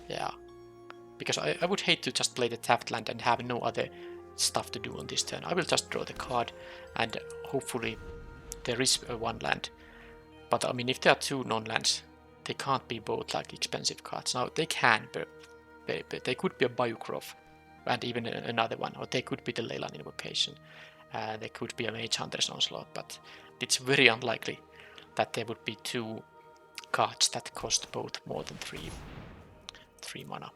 Yeah, because I would hate to just play the tapped land and have no other stuff to do on this turn. I will just draw the card and hopefully there is one land. But I mean, if there are 2 non-lands, they can't be both like expensive cards. Now they can, but they could be a Bayou Groffs and even another one, or they could be the Leyland Invocation. They could be a Mage Hunter's Onslaught, but it's very unlikely that there would be 2 cards that cost both more than 3 mana.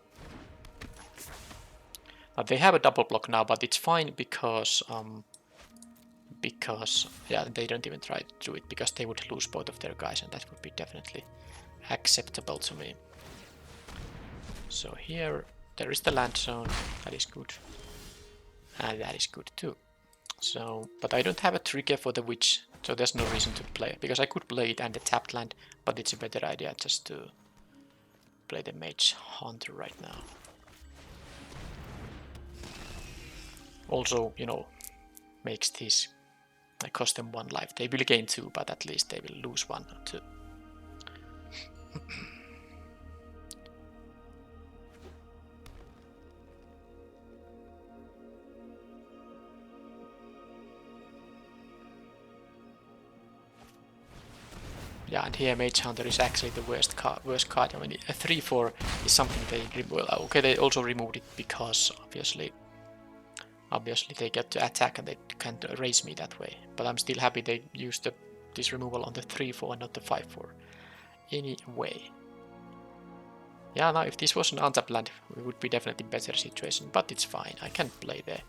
Now they have a double block now, but it's fine because yeah, they don't even try to do it because they would lose both of their guys, and that would be definitely acceptable to me. So here there is the land zone, that is good, and that is good too. So, but I don't have a trigger for the witch, so there's no reason to play it, because I could play it and the tapped land, but it's a better idea just to play the Mage Hunter right now. Also, you know, makes this, I cost them 1 life. They will gain 2, but at least they will lose 1 or 2. Yeah, and here Mage Hunter is actually the worst card. I mean, a 3/4 is something they well, okay, they also removed it because obviously they get to attack and they can't raise me that way. But I'm still happy they used this removal on the 3/4 and not the 5/4. Anyway. Yeah, now if this was an untapped land, it would be definitely better situation, but it's fine. I can play the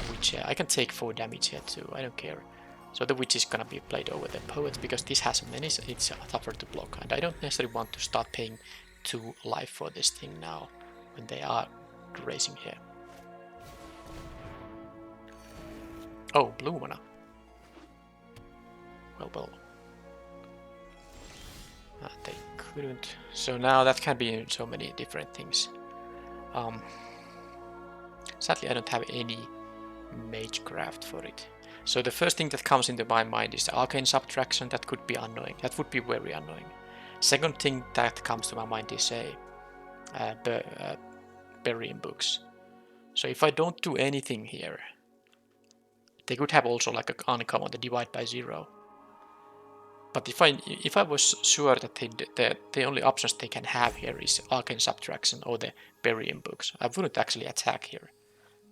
witch here. I can take 4 damage here too, I don't care. So the witch is gonna be played over the poet because this has many, it's tougher to block, and I don't necessarily want to start paying 2 life for this thing now when they are raising here. Oh, blue mana. Well. They couldn't. So now that can be so many different things. Sadly, I don't have any Magecraft for it. So the first thing that comes into my mind is the Arcane Subtraction. That could be annoying. That would be very annoying. Second thing that comes to my mind is Burying Books. So if I don't do anything here, they could have also like an uncommon, the Divide by 0. But if I was sure that the only options they can have here is Arcane Subtraction or the Burying Books, I wouldn't actually attack here.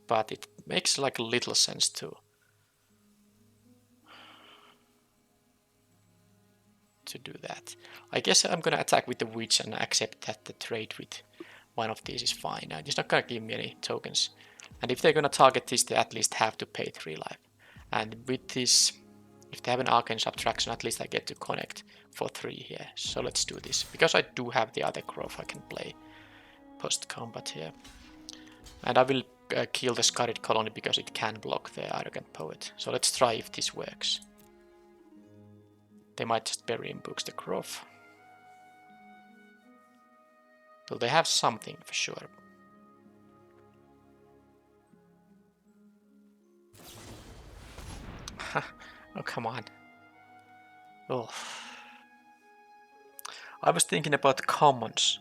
But it makes like a little sense to do that. I guess I'm gonna attack with the Witch and accept that the trade with one of these is fine. It's not gonna give me any tokens. And if they're gonna target this, they at least have to pay 3 life. And with this, if they have an Arcane Subtraction, at least I get to connect for 3 here. So let's do this. Because I do have the other Groff, I can play post-combat here. And I will kill the Scarred Colony because it can block the Arrogant Poet. So let's try if this works. They might just bury in books the Groff. Well, they have something for sure. Oh, come on. Oh. I was thinking about commons.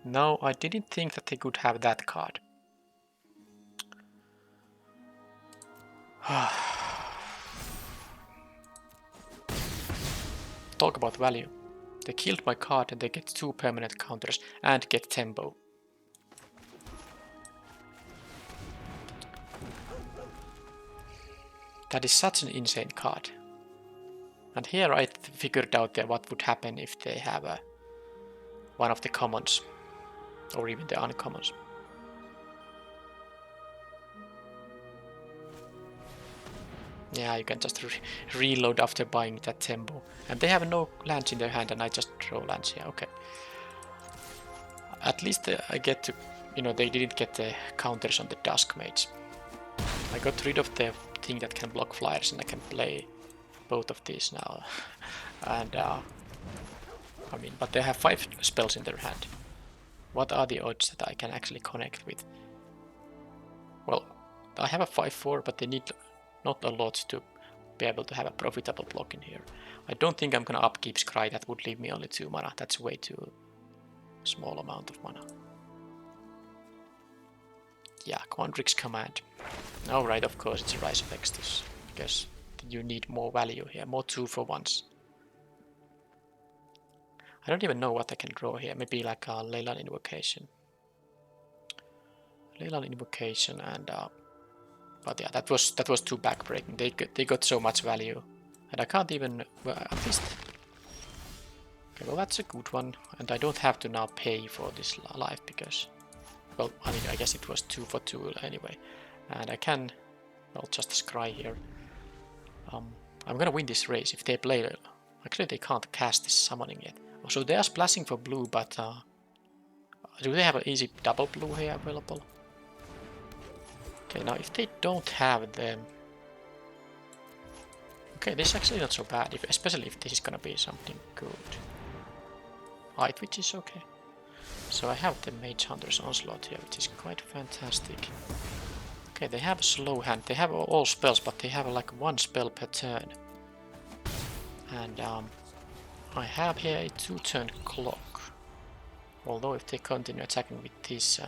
No, I didn't think that they could have that card. Talk about value. They killed my card and they get 2 permanent counters and get tempo. That is such an insane card. And here I figured out that what would happen if they have one of the commons, or even the uncommons. Yeah, you can just reload after buying that tempo. And they have no lands in their hand, and I just draw lands here. Okay. At least I get to, you know, they didn't get the counters on the Dusk Mage. I got rid of the thing that can block flyers, and I can play both of these now. And I mean, but they have 5 spells in their hand. What are the odds that I can actually connect with? Well, I have a 5/4, but they need not a lot to be able to have a profitable block in here. I don't think I'm gonna upkeep Scry. That would leave me only 2 mana. That's way too small amount of mana. Yeah, Quandrix Command. Alright, of course it's Rise of Extus, because you need more value here, more 2-for-1s. I don't even know what I can draw here, maybe like a Leyland Invocation. Leyland Invocation and but yeah, that was too backbreaking. They got so much value, and I can't even, well, at least. Okay, well that's a good one, and I don't have to now pay for this life because, well, I mean, I guess it was 2-for-2 anyway, and I can, well, just scry here. I'm gonna win this race if they play. Actually, they can't cast this summoning yet. So they are splashing for blue, but do they have an easy double blue here available? Okay, now if they don't have them... Okay, this is actually not so bad, especially if this is gonna be something good. Light, which is okay. So I have the Mage Hunter's Onslaught here, which is quite fantastic. Okay, they have a slow hand. They have all spells, but they have like 1 spell per turn. And I have here a 2-turn clock. Although if they continue attacking with this,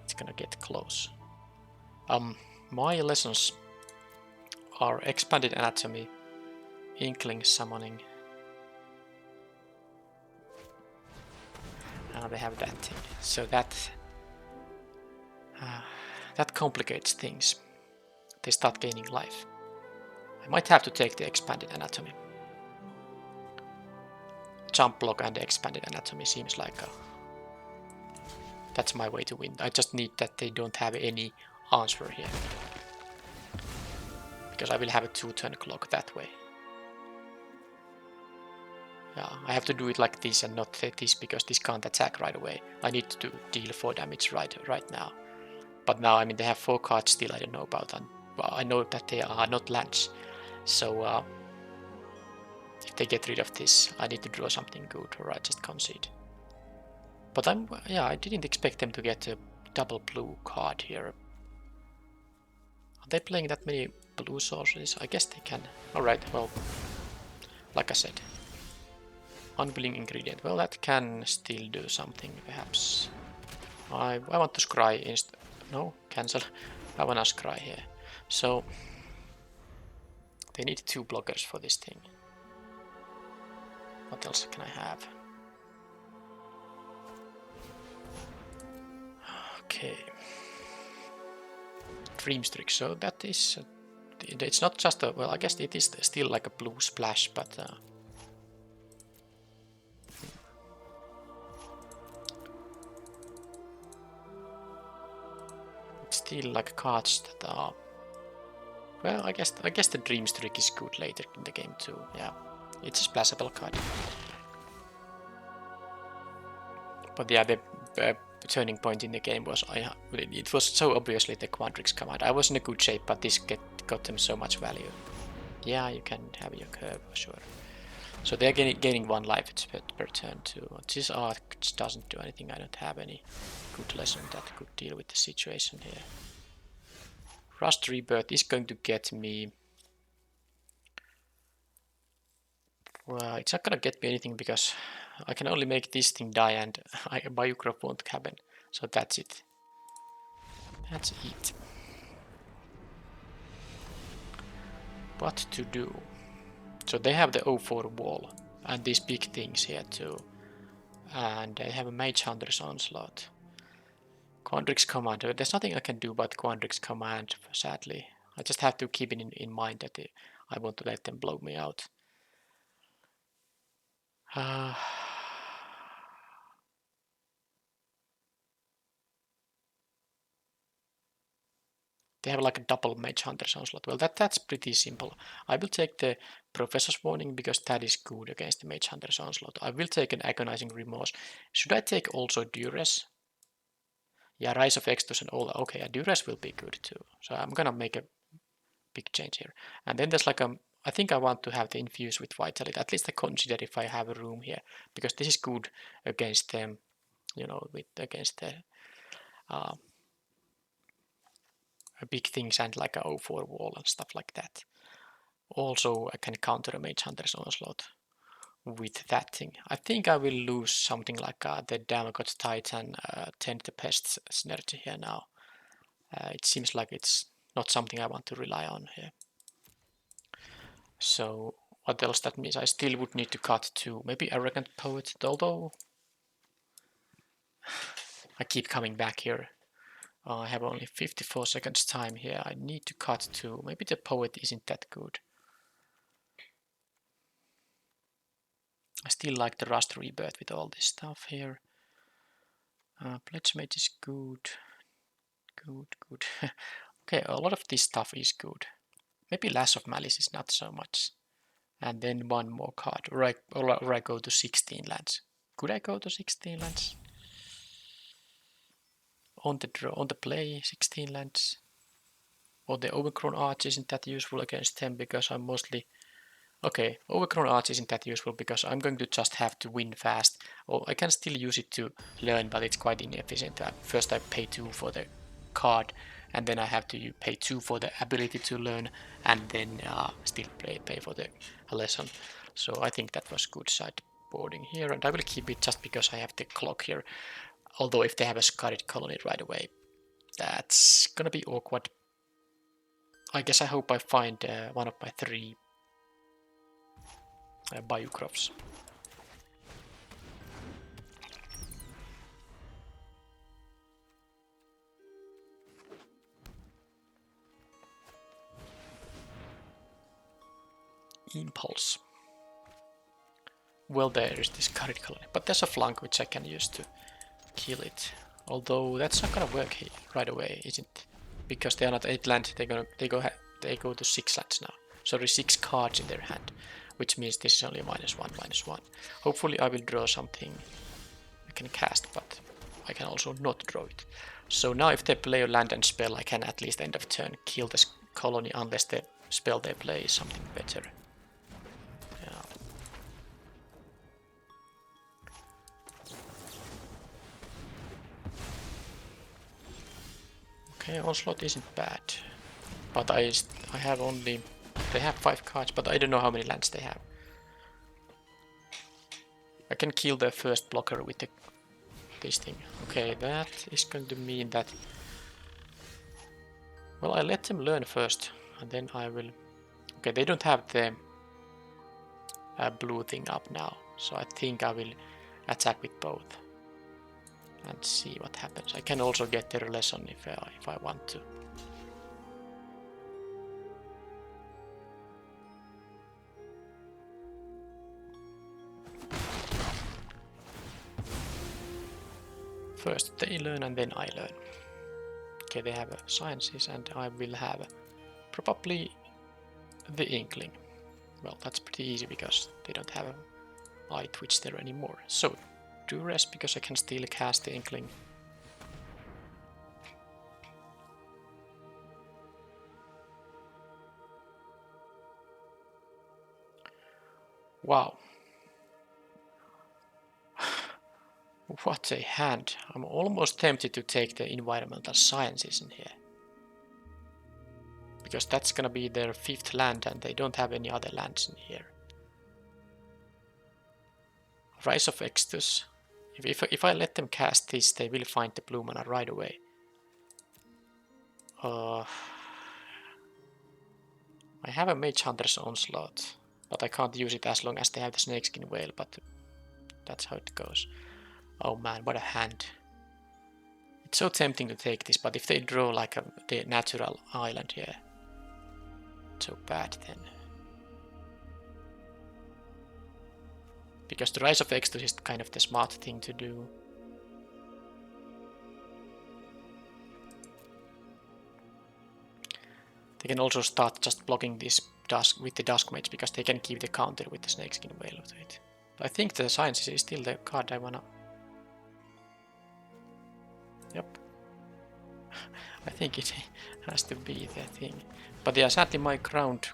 it's gonna get close. My lessons are Expanded Anatomy, Inkling Summoning. Now they have that thing. So that complicates things. They start gaining life. I might have to take the Expanded Anatomy. Jump block and the Expanded Anatomy seems like that's my way to win. I just need that they don't have any answer here, because I will have a 2-turn clock that way. Yeah, I have to do it like this and not this, because this can't attack right away. I need to deal 4 damage right now. But now, I mean, they have 4 cards still I don't know about, and well, I know that they are not lands. So if they get rid of this, I need to draw something good, or I just concede. But I didn't expect them to get a double blue card here. Are they playing that many blue sources? I guess they can. Alright, well, like I said. Unwilling ingredient. Well, that can still do something, perhaps. I want to scry instead. No, cancel. I want to scry here. So, they need 2 blockers for this thing. What else can I have? Okay. Dreamstreak, so that is... it's not just a... well, I guess it is still like a blue splash, but... it's still like cards that are... well, I guess the Dreamstreak is good later in the game too, yeah. It's a splashable card. But yeah, the turning point in the game was it was so obviously the Quandrix Command. I was in a good shape, but this got them so much value. Yeah, you can have your curve, sure. So they're gaining 1 life per turn too. This arc doesn't do anything. I don't have any good lesson that could deal with the situation here. Rust Rebirth is going to get me... well, it's not gonna get me anything because I can only make this thing die and Bayou Groffs won't happen. So that's it. That's it. What to do? So they have the 0-4 wall and these big things here too. And they have a Mage Hunter's Onslaught. Quandrix Command. There's nothing I can do about Quandrix Command, sadly. I just have to keep it in mind that I want to let them blow me out. They have like a double Mage Hunter's Onslaught. Well, that's pretty simple. I will take the Professor's Warning because that is good against the Mage Hunter's Onslaught. I will take an Agonizing Remorse. Should I take also Duress? Yeah, Rise of Extus and all. Okay, yeah, Duress will be good too. So I'm gonna make a big change here. And then there's like I think I want to have the Infuse with Vitality. At least I consider if I have a room here, because this is good against them, you know, against the big things and like a 0-4 wall and stuff like that. Also, I can counter a Mage Hunter's Onslaught with that thing. I think I will lose something like the Damogot Titan Tend the Pests synergy here now. It seems like it's not something I want to rely on here. So what else that means? I still would need to cut to maybe Arrogant Poet, although I keep coming back here. I have only 54 seconds time here. I need to cut to, maybe the Poet isn't that good. I still like the Rust Rebirth with all this stuff here. Pledge Mage is good. Good. Okay, a lot of this stuff is good. Maybe Lash of Malice is not so much. And then one more card, or I go to 16 lands. Could I go to 16 lands? On the draw, on the play, 16 lands. Or the Overgrown Arch isn't that useful against them because I'm mostly... Okay, Overgrown Arch isn't that useful because I'm going to just have to win fast. Or I can still use it to learn, but it's quite inefficient. First I pay 2 for the card, and then I have to pay 2 for the ability to learn, and then still pay for the lesson. So I think that was good sideboarding here, and I will keep it just because I have the clock here. Although if they have a Scarred Colony right away, that's gonna be awkward. I guess I hope I find one of my 3 Bayou Groffs. Impulse. Well, there is this Scarred Colony, but there's a flank which I can use to kill it. Although that's not gonna work here right away, isn't it? Because they are not 8 lands, they go to 6 lands now. Sorry, 6 cards in their hand, which means this is only -1/-1. Hopefully I will draw something I can cast, but I can also not draw it. So now if they play a land and spell, I can at least end of turn kill this colony unless the spell they play is something better. Yeah. Okay, Onslaught isn't bad, but I have only... They have 5 cards, but I don't know how many lands they have. I can kill the first blocker with this thing. Okay, that is going to mean that... Well, I let them learn first, and then I will... Okay, they don't have the blue thing up now, so I think I will attack with both and see what happens. I can also get their lesson if I want to. First they learn and then I learn. Okay, they have sciences and I will have probably the Inkling. Well, that's pretty easy because they don't have a eye twitch there anymore. So, Duress because I can still cast the Inkling. Wow. What a hand. I'm almost tempted to take the environmental sciences in here. Because that's gonna be their 5th land and they don't have any other lands in here. Rise of Extus. If I let them cast this, they will find the blue mana right away. I have a Mage Hunter's Onslaught, but I can't use it as long as they have the Snakeskin Whale, but that's how it goes. Oh man, what a hand. It's so tempting to take this, but if they draw like the natural island here, so bad then. Because the Rise of Exodus is kind of the smart thing to do. They can also start just blocking this dusk with the Dusk Mage because they can keep the counter with the Snakeskin Veil of it. I think the Science is still the card I wanna. Yep. I think it has to be the thing. But yeah, sadly my ground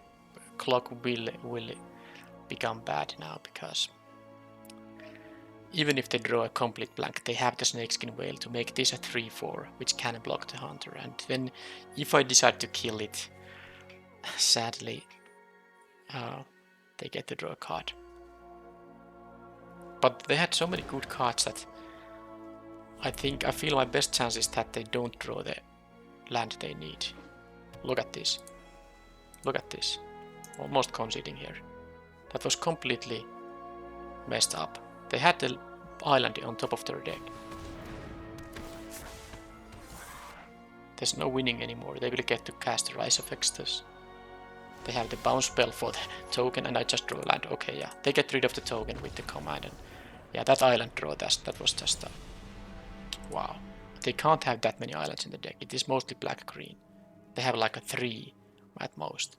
clock will become bad now because even if they draw a complete blank, they have the Snakeskin Veil to make this a 3/4, which can block the Hunter. And then if I decide to kill it, sadly, they get to draw a card. But they had so many good cards that I feel my best chance is that they don't draw the land they need. Look at this. Look at this. Almost conceding here. That was completely messed up. They had the island on top of their deck. There's no winning anymore. They will get to cast the Rise of Exodus. They have the bounce spell for the token and I just draw land. Okay, yeah. They get rid of the token with the command. And yeah, that island draw, that was just wow. They can't have that many islands in the deck. It is mostly black-green. They have like a 3 at most.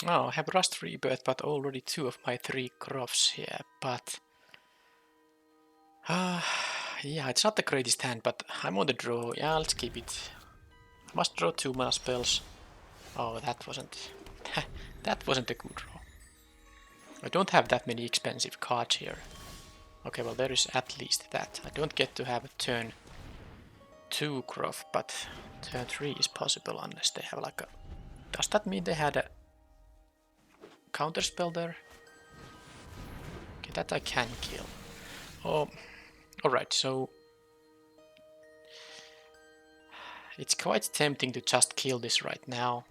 Oh, I have Rust Rebirth, but already 2 of my 3 Groffs here, but yeah, it's not the greatest hand, but I'm on the draw. Yeah, let's keep it. I must draw 2 mana spells. Oh, that wasn't that wasn't a good draw. I don't have that many expensive cards here. Okay, well there is at least that. I don't get to have a turn 2 Groff, but turn 3 is possible unless they have like a... Does that mean they had a counter spell there? Okay, that I can kill. Oh, alright, so it's quite tempting to just kill this right now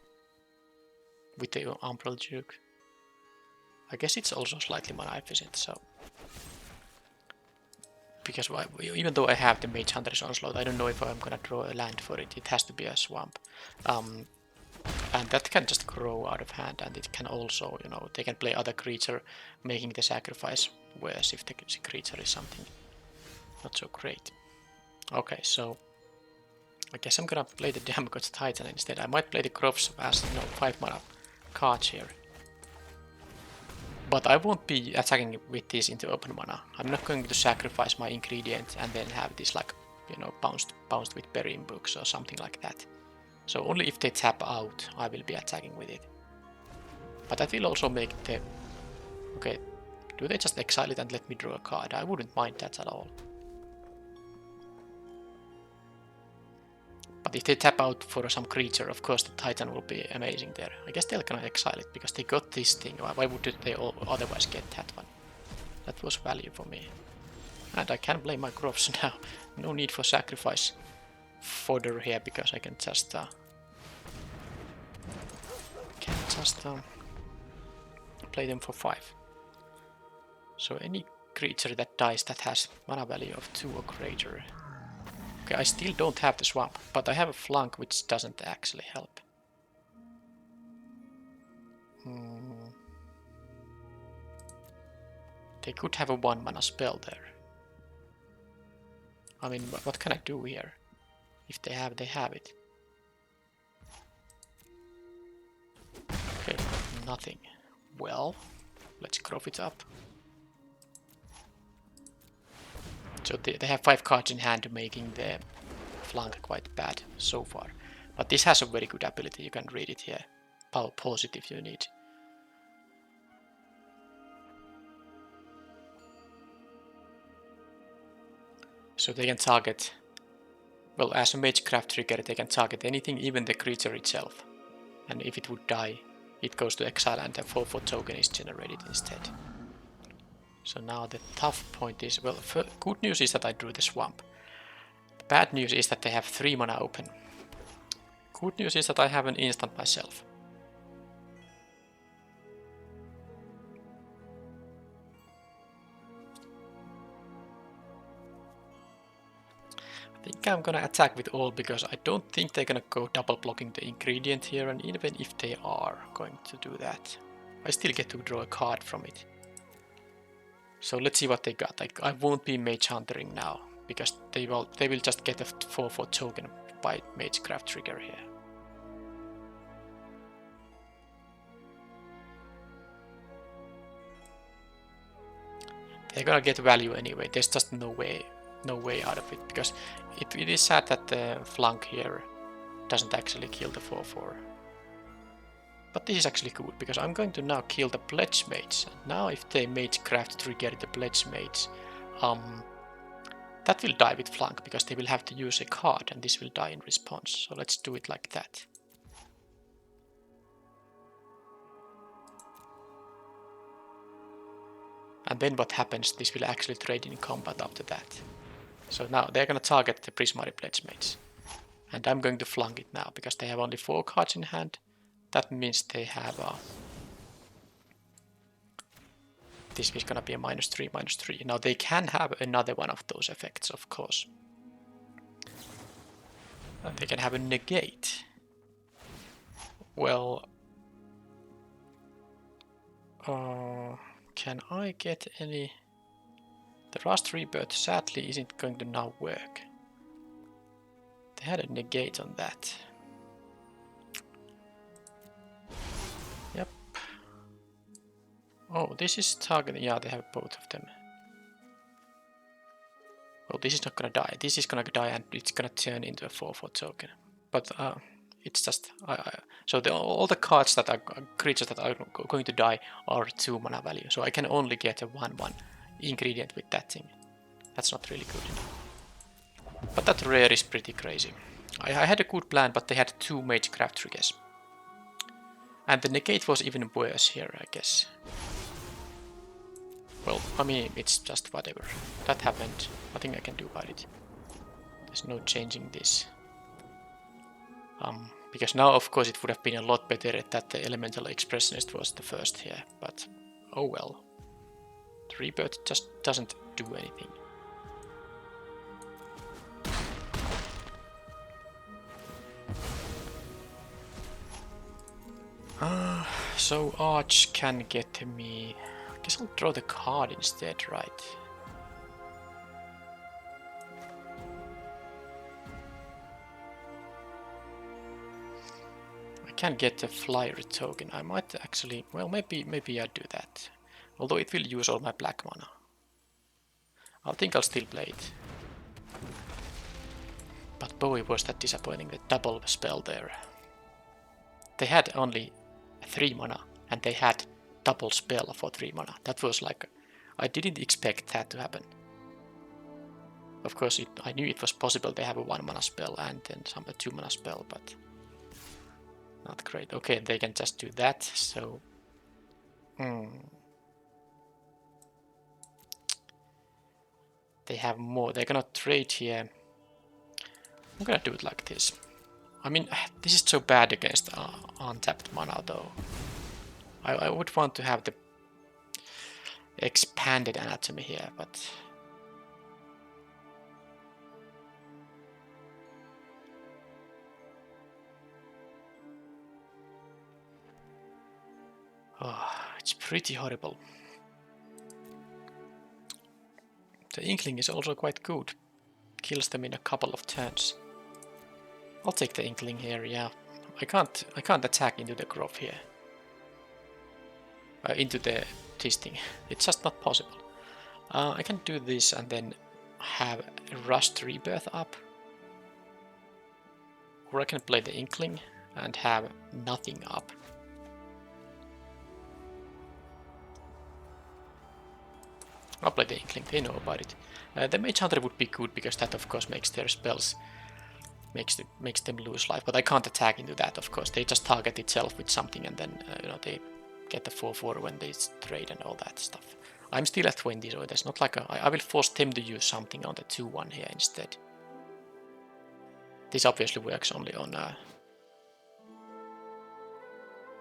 with the Umbral Duke. I guess it's also slightly mana efficient, so... Because even though I have the Mage Hunter's Onslaught, I don't know if I'm gonna draw a land for it. It has to be a swamp. And that can just grow out of hand, and it can also, you know, they can play other creature, making the sacrifice worse if the creature is something not so great. Okay, so I guess I'm gonna play the Damned Titan instead. I might play the Groffs as, you know, 5 mana cards here. But I won't be attacking with this into open mana. I'm not going to sacrifice my ingredient and then have this, like, you know, bounced with Burying Books or something like that. So only if they tap out, I will be attacking with it. But that will also make the... Okay, do they just exile it and let me draw a card? I wouldn't mind that at all. But if they tap out for some creature, of course the Titan will be amazing there. I guess they're gonna exile it because they got this thing. Why would they otherwise get that one? That was value for me. And I can play my Groffs now. No need for sacrifice fodder here because I can just play them for 5. So any creature that dies that has mana value of 2 or greater. Okay, I still don't have the swamp, but I have a flank which doesn't actually help. They could have a 1 mana spell there. I mean, what can I do here? If they have it. Okay, nothing. Well, let's Groff it up. So they have 5 cards in hand, making the flank quite bad so far. But this has a very good ability, you can read it here. Pause it if you need. So they can target... Well, as a Magecraft trigger, they can target anything, even the creature itself. And if it would die, it goes to exile and the 4/4 token is generated instead. So now the tough point is, well, good news is that I drew the swamp. The bad news is that they have 3 mana open. Good news is that I have an instant myself. I think I'm gonna attack with all because I don't think they're gonna go double blocking the ingredient here, and even if they are going to do that, I still get to draw a card from it. So let's see what they got. I won't be mage huntering now because they will just get a 4/4 token by magecraft trigger here. They're gonna get value anyway. There's just no way out of it, because it is sad that the flank here doesn't actually kill the 4/4. But this is actually good, because I'm going to now kill the Pledge Mage. Now if they magecraft trigger the Pledge Mage, that will die with flank, because they will have to use a card and this will die in response. So let's do it like that. And then what happens, this will actually trade in combat after that. So now they're going to target the Prismari Pledge Mage. And I'm going to flank it now, because they have only 4 cards in hand. That means they have this is gonna be a -3/-3. Now they can have another one of those effects, of course. They can have a negate. Well, can I get any? The Rust Rebirth sadly isn't going to now work. They had a negate on that. Yep. Oh, this is targeting. Yeah, they have both of them. Well, this is not gonna die. This is gonna die, and it's gonna turn into a 4/4 token. But it's just so all the cards that are creatures that are going to die are 2 mana value. So I can only get a 1/1 ingredient with that thing. That's not really good enough. But that rare is pretty crazy. I had a good plan, but they had 2 magecraft triggers. And the negate was even worse here, I guess. Well, I mean, it's just whatever. That happened. Nothing I can do about it. There's no changing this. Because now, of course, it would have been a lot better that the Elemental Expressionist was the first here. But, oh well. The Rebirth just doesn't do anything. So Arch can get me. I guess I'll draw the card instead, right? I can get a flyer token. I might actually. Well, maybe I'll do that. Although it will use all my black mana. I think I'll still play it. But boy, was that disappointing, the double spell there. They had only 3 mana, and they had double spell for 3 mana. That was like, I didn't expect that to happen. Of course, I knew it was possible. They have a 1 mana spell and then a 2 mana spell, but not great. Okay, they can just do that. So, they have more. They're gonna trade here. I'm gonna do it like this. I mean, this is so bad against untapped mana, though. I would want to have the expanded anatomy here, but it's pretty horrible. The Inkling is also quite good. Kills them in a couple of turns. I'll take the Inkling here, yeah. I can't attack into the groff here. Into this thing. It's just not possible. I can do this and then have a Rust Rebirth up. Or I can play the Inkling and have nothing up. I'll play the Inkling, they know about it. The Mage Hunter would be good because that of course makes their spells makes them lose life. But I can't attack into that, of course. They just target itself with something, and then they get the 4/4 when they trade and all that stuff. I'm still at 20, so there's not like I will force them to use something on the 2/1 here instead. This obviously works only on.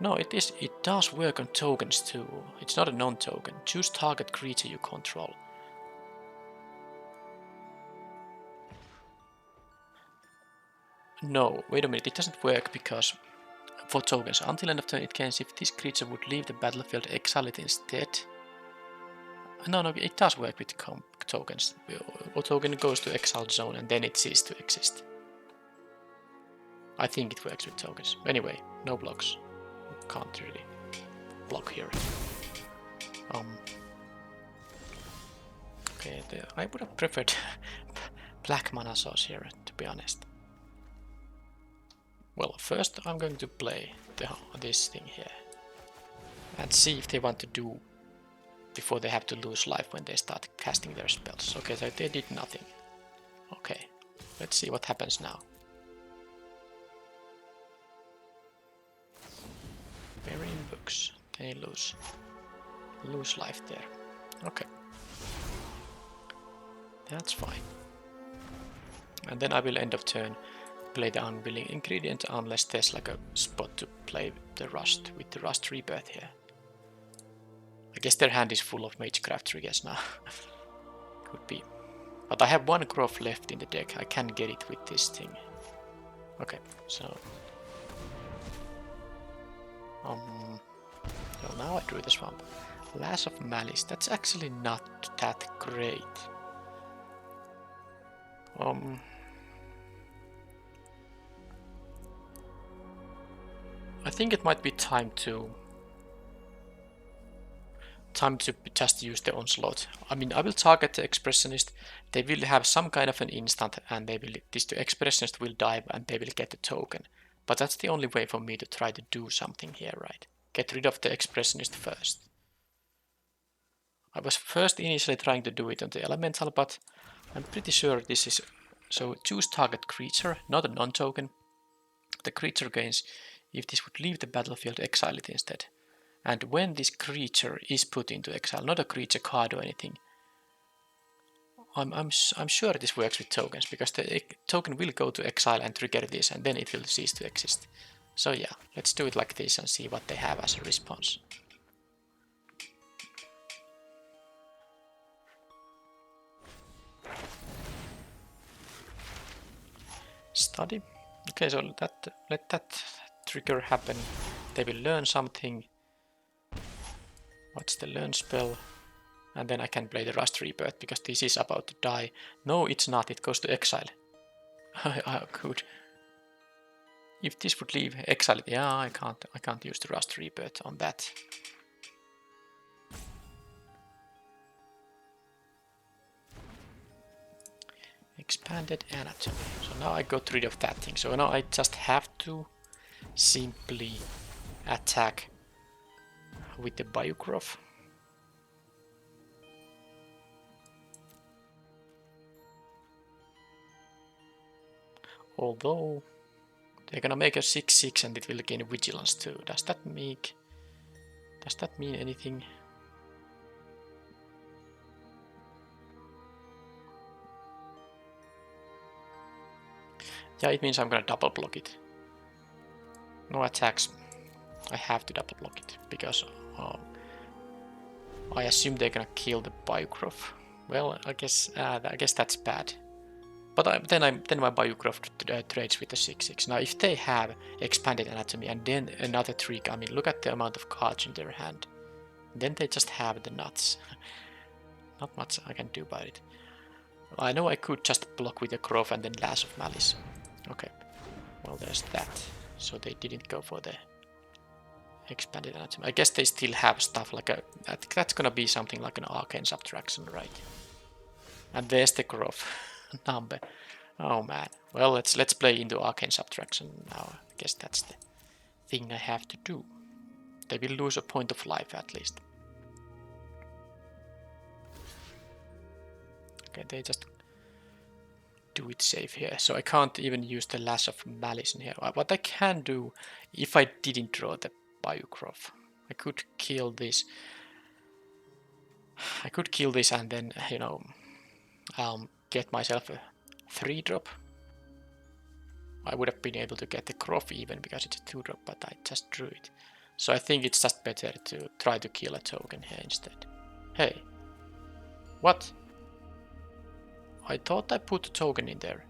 No, it does work on tokens too. It's not a non-token. Choose target creature you control. No, wait a minute, it doesn't work because for tokens, until end of turn it gains if this creature would leave the battlefield, exile it instead. No, it does work with tokens. A token goes to exile zone and then it ceases to exist. I think it works with tokens. Anyway, no blocks. Can't really block here. Okay, I would have preferred black mana source here, to be honest. Well, first I'm going to play this thing here and see if they want to do before they have to lose life when they start casting their spells. Okay, so they did nothing. Okay, let's see what happens now. Burying books. They lose life there. Okay. That's fine. And then I will end of turn play the unwilling ingredient unless there's like a spot to play the rust with the rust rebirth here. I guess their hand is full of magecraft triggers now. Could be. But I have one groff left in the deck. I can get it with this thing. Okay, so well, now I drew the swamp. Lash of Malice. That's actually not that great. I think it might be time to just use the onslaught. I mean, I will target the expressionist. They will have some kind of an instant, and the expressionist will die, and they will get the token. But that's the only way for me to try to do something here, right? Get rid of the expressionist first. I was first initially trying to do it on the elemental, but I'm pretty sure this is. So choose target creature, not a non-token. The creature gains. If this would leave the battlefield, exile it instead. And when this creature is put into exile, not a creature card or anything, I'm sure this works with tokens, because the token will go to exile and trigger this, and then it will cease to exist. So yeah, let's do it like this and see what they have as a response. Study. Okay, so let that trigger happen. They will learn something. What's the learn spell? And then I can play the Rust Rebirth because this is about to die. No, it's not. It goes to exile. Oh, good. If this would leave exile, yeah, I can't use the Rust Rebirth on that. Expanded anatomy. So now I got rid of that thing. So now I just have to simply attack with the Bayou Groff. Although they're gonna make a 6/6 and it will gain vigilance too. Does that mean anything? Yeah, it means I'm gonna double block it. No attacks. I have to double block it because I assume they're gonna kill the Bayou Groff. Well, I guess that's bad. But then my Bayou Groff trades with the 6/6. Now, if they have expanded anatomy and then another trick, I mean, look at the amount of cards in their hand. Then they just have the nuts. Not much I can do about it. I know I could just block with a Groff and then Lash of Malice. Okay, well, there's that. So they didn't go for the expanded anatomy. I guess they still have stuff like a. I think that's gonna be something like an arcane subtraction, right? And there's the Groff number. Oh man. Well, let's play into arcane subtraction now. I guess that's the thing I have to do. They will lose a point of life at least. Okay, they just do it safe here. So I can't even use the Lash of Malice in here. What I can do, if I didn't draw the Bayou Groff, I could kill this. I could kill this and then, you know, get myself a 3-drop. I would have been able to get the Groff even because it's a 2-drop, but I just drew it. So I think it's just better to try to kill a token here instead. Hey. What? I thought I put a token in there.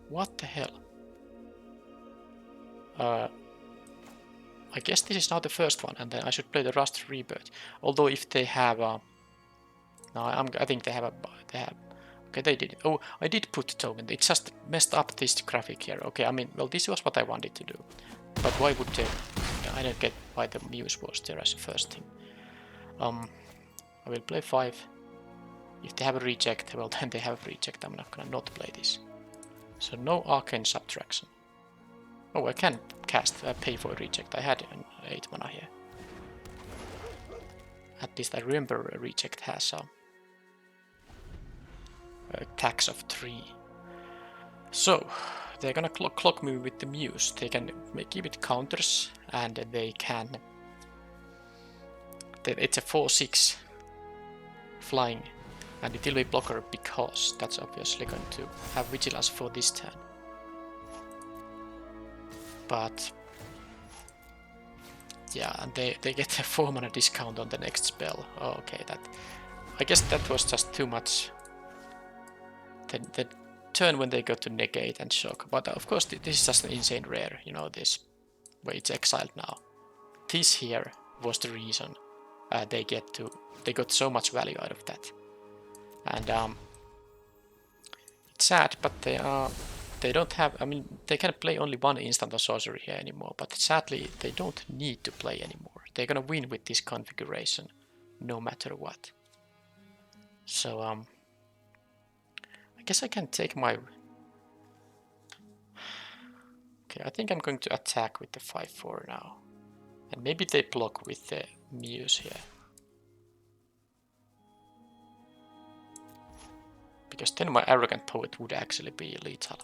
What the hell? I guess this is now the first one, and then I should play the Rust Rebirth. Although if they have a... No, I think they have a... Okay, they did it. Oh, I did put the token. It just messed up this graphic here. Okay, I mean, well, this was what I wanted to do. But why would they... I don't get why the Muse was there as a first thing. I will play 5. If they have a reject, well, then they have a reject. I'm not gonna not play this. So no Arcane Subtraction. Oh, I can cast, pay for a reject. I had an 8 mana here. At least I remember a reject has a tax of 3. So, they're gonna clock me with the Muse. They can give it counters, and they can... It's a 4/6 flying, and it will be blocker because that's obviously going to have vigilance for this turn. But yeah, and they get a 4 mana discount on the next spell. Oh, okay, I guess that was just too much. The turn when they got to negate and shock, but of course this is just an insane rare, you know, this where it's exiled now. This here was the reason they got so much value out of that, and it's sad, but they don't have, I mean, they can play only one instant of sorcery here anymore, but sadly they don't need to play anymore. They're gonna win with this configuration no matter what. So I guess I can take my... Okay, I think I'm going to attack with the 5/4 now. And maybe they block with the Muse here. Because then my Arrogant Poet would actually be lethal.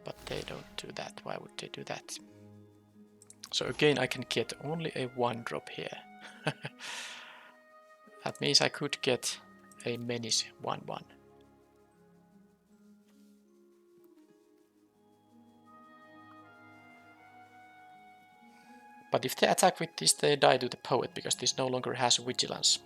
But they don't do that. Why would they do that? So again, I can get only a 1-drop here. That means I could get a Menace 1/1. But if they attack with this, they die to the Poet, because this no longer has Vigilance.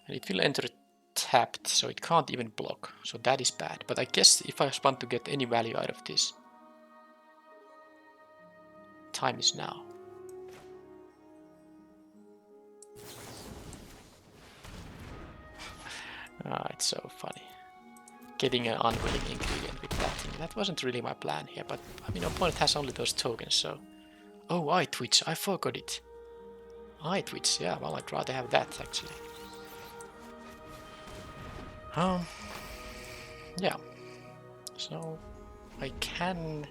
And it will enter tapped, so it can't even block, so that is bad. But I guess if I want to get any value out of this, time is now. It's so funny. Getting an unwilling ingredient with that thing. That wasn't really my plan here, but I mean, opponent has only those tokens, so... Oh, Eye Twitch, I forgot it. Eye Twitch, yeah, well, I'd rather have that, actually. Yeah. So, I can...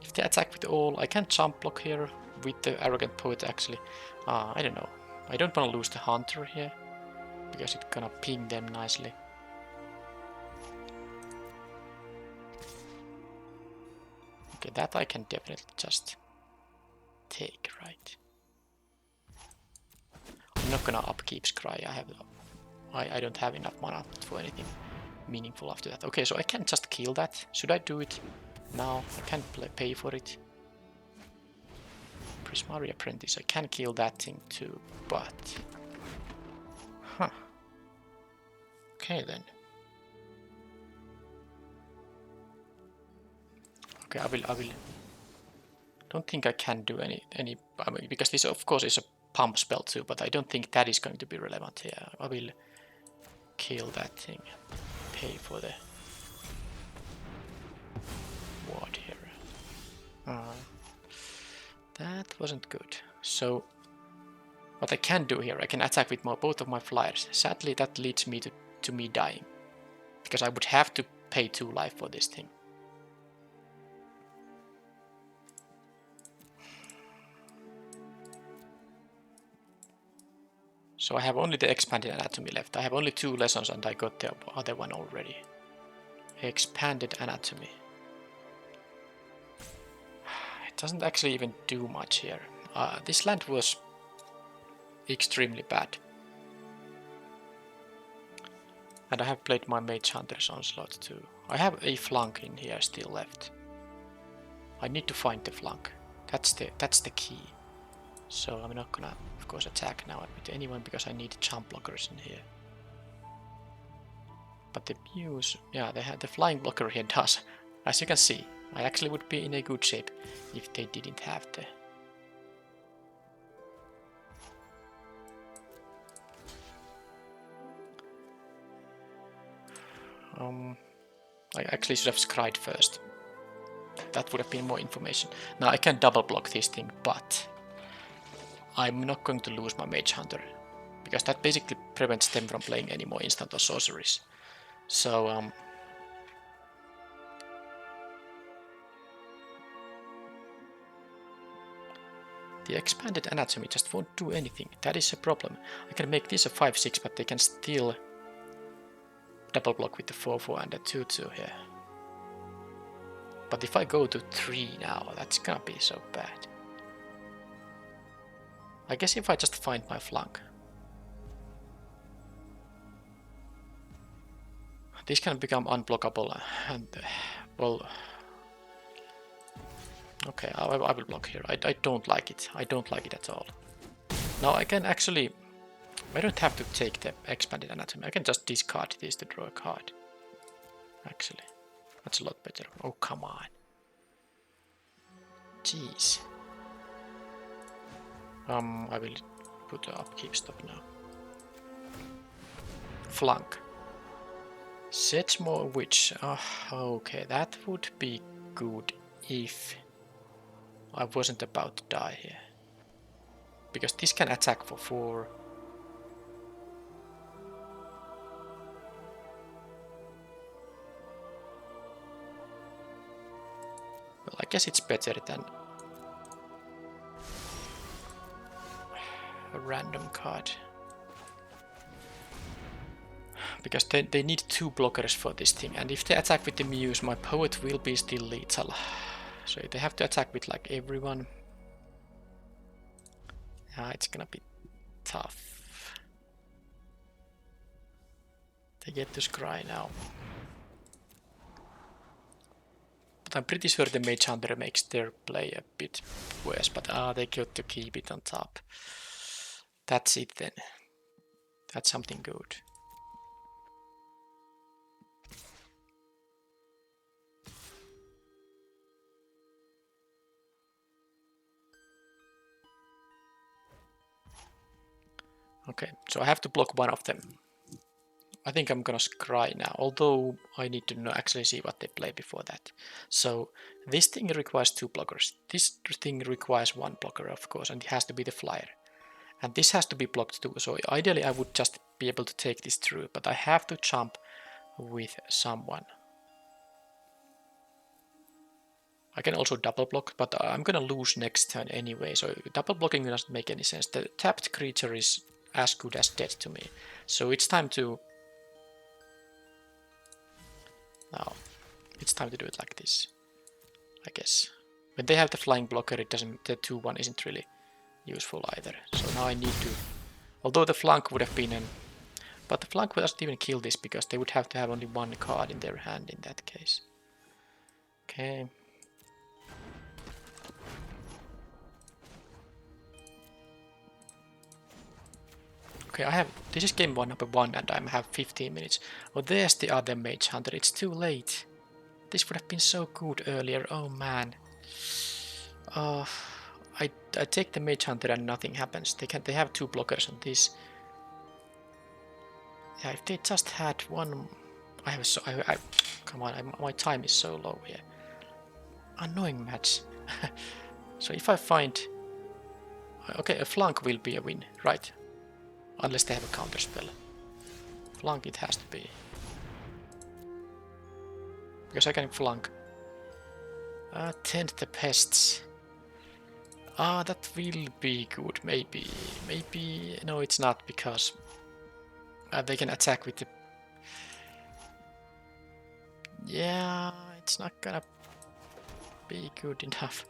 If they attack with all, I can jump block here with the Arrogant Poet, actually. I don't know. I don't want to lose the Hunter here, because it's gonna ping them nicely. Okay, that I can definitely just take, right? I'm not gonna upkeep Scry. I don't have enough mana for anything meaningful after that. Okay, so I can just kill that. Should I do it now? I can pay for it. Prismari Apprentice. I can kill that thing too, but... Huh. Okay then. Okay, I will. Don't think I can do any. I mean, because this of course is a pump spell too, but I don't think that is going to be relevant here. I will kill that thing. Pay for the ward here. That wasn't good. So what I can do here, I can attack with both of my flyers. Sadly, that leads me to me dying, because I would have to pay 2 life for this thing. So I have only the expanded anatomy left. I have only 2 lessons and I got the other one already. Expanded anatomy. It doesn't actually even do much here. This land was extremely bad. And I have played my Mage Hunter's Onslaught too. I have a flank in here still left. I need to find the flank. That's the key. So I'm not gonna, of course, attack now with anyone because I need jump blockers in here. But the Muse, yeah, they had the flying blocker here does. As you can see, I actually would be in a good shape if they didn't have the... I actually should have scried first. That would have been more information. Now I can double block this thing, but I'm not going to lose my Mage Hunter, because that basically prevents them from playing any more instant or sorceries. So the expanded anatomy just won't do anything. That is a problem. I can make this a 5-6, but they can still double block with the 4-4 and a 2-2 here. But if I go to 3 now, that's gonna be so bad. I guess if I just find my flank. This can become unblockable and, well... Okay, I will block here. I don't like it. I don't like it at all. Now I can actually... I don't have to take the expanded anatomy. I can just discard this to draw a card. Actually, that's a lot better. Oh, come on. Jeez. I will put the upkeep stop now. Flank. Sedgemoor Witch. Okay, that would be good if I wasn't about to die here. Because this can attack for 4. Well, I guess it's better than a random card. Because they need 2 blockers for this thing, and if they attack with the Muse, my Poet will be still lethal. So they have to attack with like everyone. Yeah, it's gonna be tough. They get to scry now. But I'm pretty sure the Mage Hunter makes their play a bit worse, but they got to keep it on top. That's it then. That's something good. Okay, so I have to block one of them. I think I'm gonna scry now, although I need to actually see what they play before that. So this thing requires 2 blockers. This thing requires 1 blocker, of course, and it has to be the flyer. And this has to be blocked too, so ideally I would just be able to take this through, but I have to jump with someone. I can also double block, but I'm gonna lose next turn anyway, so double blocking doesn't make any sense. The tapped creature is as good as dead to me, so it's time to... Now, it's time to do it like this, I guess. When they have the flying blocker, it doesn't, the 2-1 isn't really useful either. So now I need to... Although the flank would have been an... But the flank doesn't even kill this, because they would have to have only 1 card in their hand in that case. Okay. Okay, I have... This is game 1, number 1, and I have 15 minutes. Oh, there's the other Mage Hunter. It's too late. This would have been so good earlier. Oh, man. I take the Mage Hunter and nothing happens. They have 2 blockers on this. Yeah, if they just had 1... come on, my time is so low here. Annoying match. So if I find... Okay, a flank will be a win, right? Unless they have a counter spell. Flank it has to be. Because I can flank. Tend the pests. Ah, that will be good. Maybe. Maybe. No, it's not, because they can attack with the... Yeah, it's not gonna be good enough.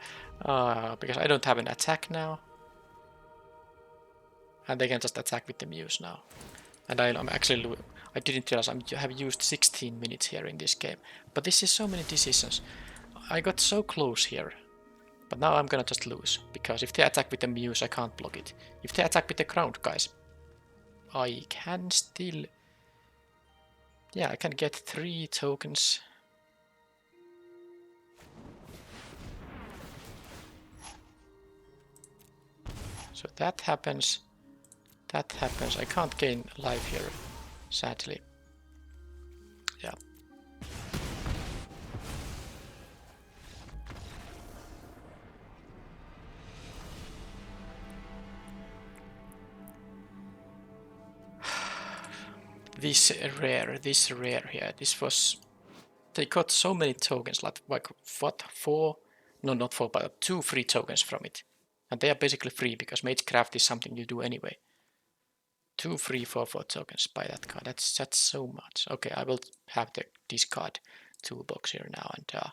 Because I don't have an attack now. And they can just attack with the Muse now. And I'm actually... I didn't realize I have used 16 minutes here in this game. But this is so many decisions. I got so close here. But now I'm gonna just lose. Because if they attack with the Muse, I can't block it. If they attack with the Ground, guys, I can still... Yeah, I can get 3 tokens. So that happens. That happens. I can't gain life here, sadly. Yeah. This rare here. This was... They got so many tokens, like what, 4? No, not 4, but 2 free tokens from it. And they are basically free because Magecraft is something you do anyway. 2 free 4/4 tokens by that card. That's so much. Okay, I will have the discard toolbox here now, and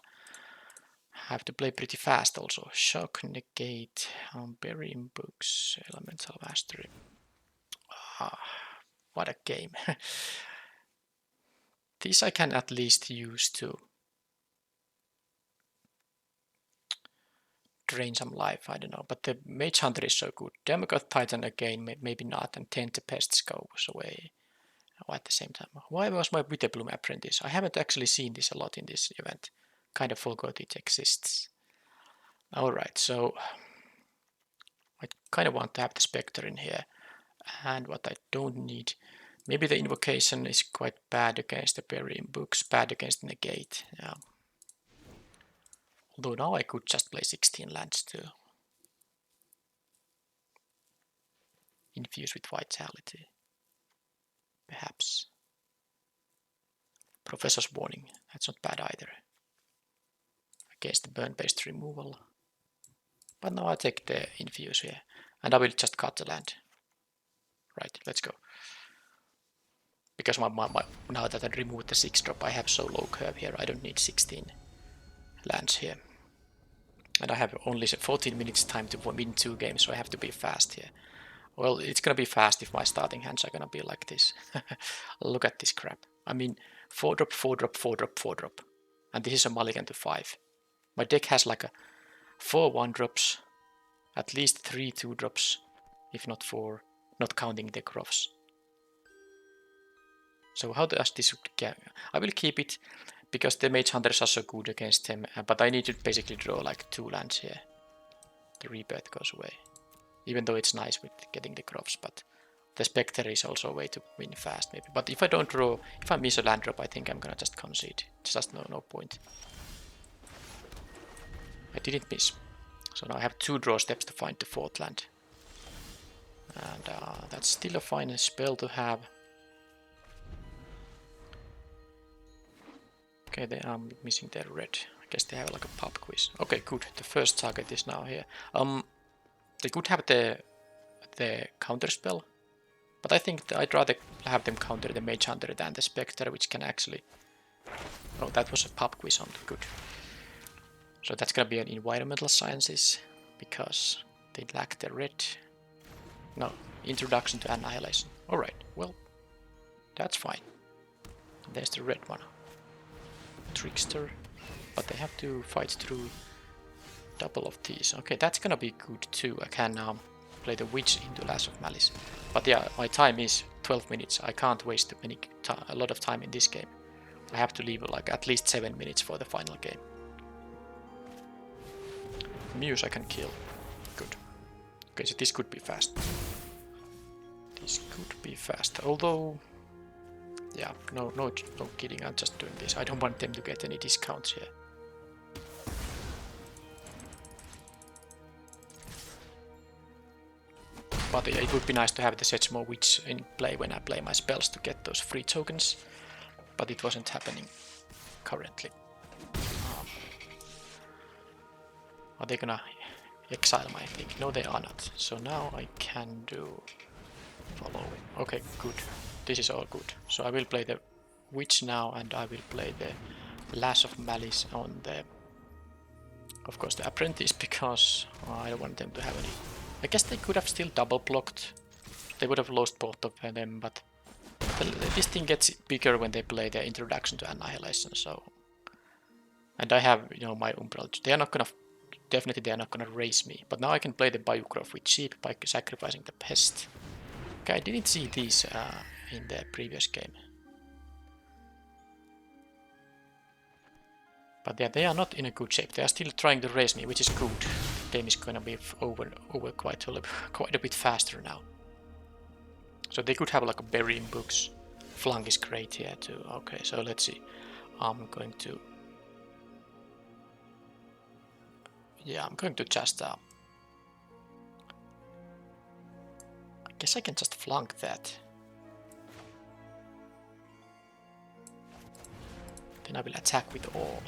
have to play pretty fast also. Shock, negate, burying books, elemental mastery. What a game. This I can at least use to drain some life, I don't know. But the Mage Hunter is so good. Demigod Titan again, maybe not, and Tend the Pests goes away at the same time. Why was my Witherbloom apprentice? I haven't actually seen this a lot in this event. Kind of forgot it exists. Alright, so I kind of want to have the Spectre in here. And what I don't need, maybe the Invocation is quite bad against the Burying Books, bad against the Negate. Yeah. Although now I could just play 16 lands too. Infuse with Vitality. Perhaps. Professor's Warning, that's not bad either. Against the burn-based removal. But now I take the Infuse here. And I will just cut the land. Right, let's go. Because now that I removed the 6-drop, I have so low curve here. I don't need 16 lands here. And I have only 14 minutes time to win 2 games, so I have to be fast here. Well, it's gonna be fast if my starting hands are gonna be like this. Look at this crap. I mean, 4-drop, 4-drop, 4-drop, 4-drop. And this is a mulligan to 5. My deck has like a 4 1-drops, at least 3 2-drops, if not 4, not counting the Groffs. So how does this get? I will keep it because the Mage Hunters are so good against them, but I need to basically draw like 2 lands here. The Rebirth goes away. Even though it's nice with getting the Groffs, but the Spectre is also a way to win fast maybe. But if I don't draw, if I miss a land drop, I think I'm gonna just concede. It's just no point. I didn't miss. So now I have 2 draw steps to find the 4th land. And that's still a fine spell to have. Okay, they are missing their red. I guess they have like a pub quiz. Okay, good. The first target is now here. They could have the counter spell, but I think I'd rather have them counter the Mage Hunter than the Spectre, which can actually... Oh, that was a pub quiz on. Good. So that's gonna be an environmental sciences, because they lack the red. No, introduction to annihilation. Alright, well, that's fine. There's the red one. Trickster, but they have to fight through double of these. Okay, that's gonna be good too. I can play the Witch into Lash of Malice. But yeah, my time is 12 minutes. I can't waste a lot of time in this game. I have to leave like at least 7 minutes for the final game. Muse I can kill. Good. Okay, so this could be fast. This could be fast. Although, yeah, no kidding. I'm just doing this. I don't want them to get any discounts here. But yeah, it would be nice to have the Setchmo Witch in play when I play my spells to get those free tokens. But it wasn't happening currently. Are they gonna exile my thing. No, they are not. So now I can do following. Okay, good. This is all good. So I will play the Witch now, and I will play the Lash of Malice on the, of course, the Apprentice, because I don't want them to have any. I guess they could have still double blocked. They would have lost both of them, but this thing gets bigger when they play the Introduction to Annihilation. So, and I have, you know, my Umbral. They are not gonna, definitely they are not gonna raise me. But now I can play the Bayou Groff with cheap by sacrificing the Pest. Okay, I didn't see these in the previous game. But yeah, they are not in a good shape. They are still trying to raise me, which is good. The game is gonna be over quite a bit faster now. So they could have like a burying books. Flung is great here too. Okay, so let's see. I'm going to... Yeah, I'm going to just... I guess I can just flunk that. Then I will attack with all.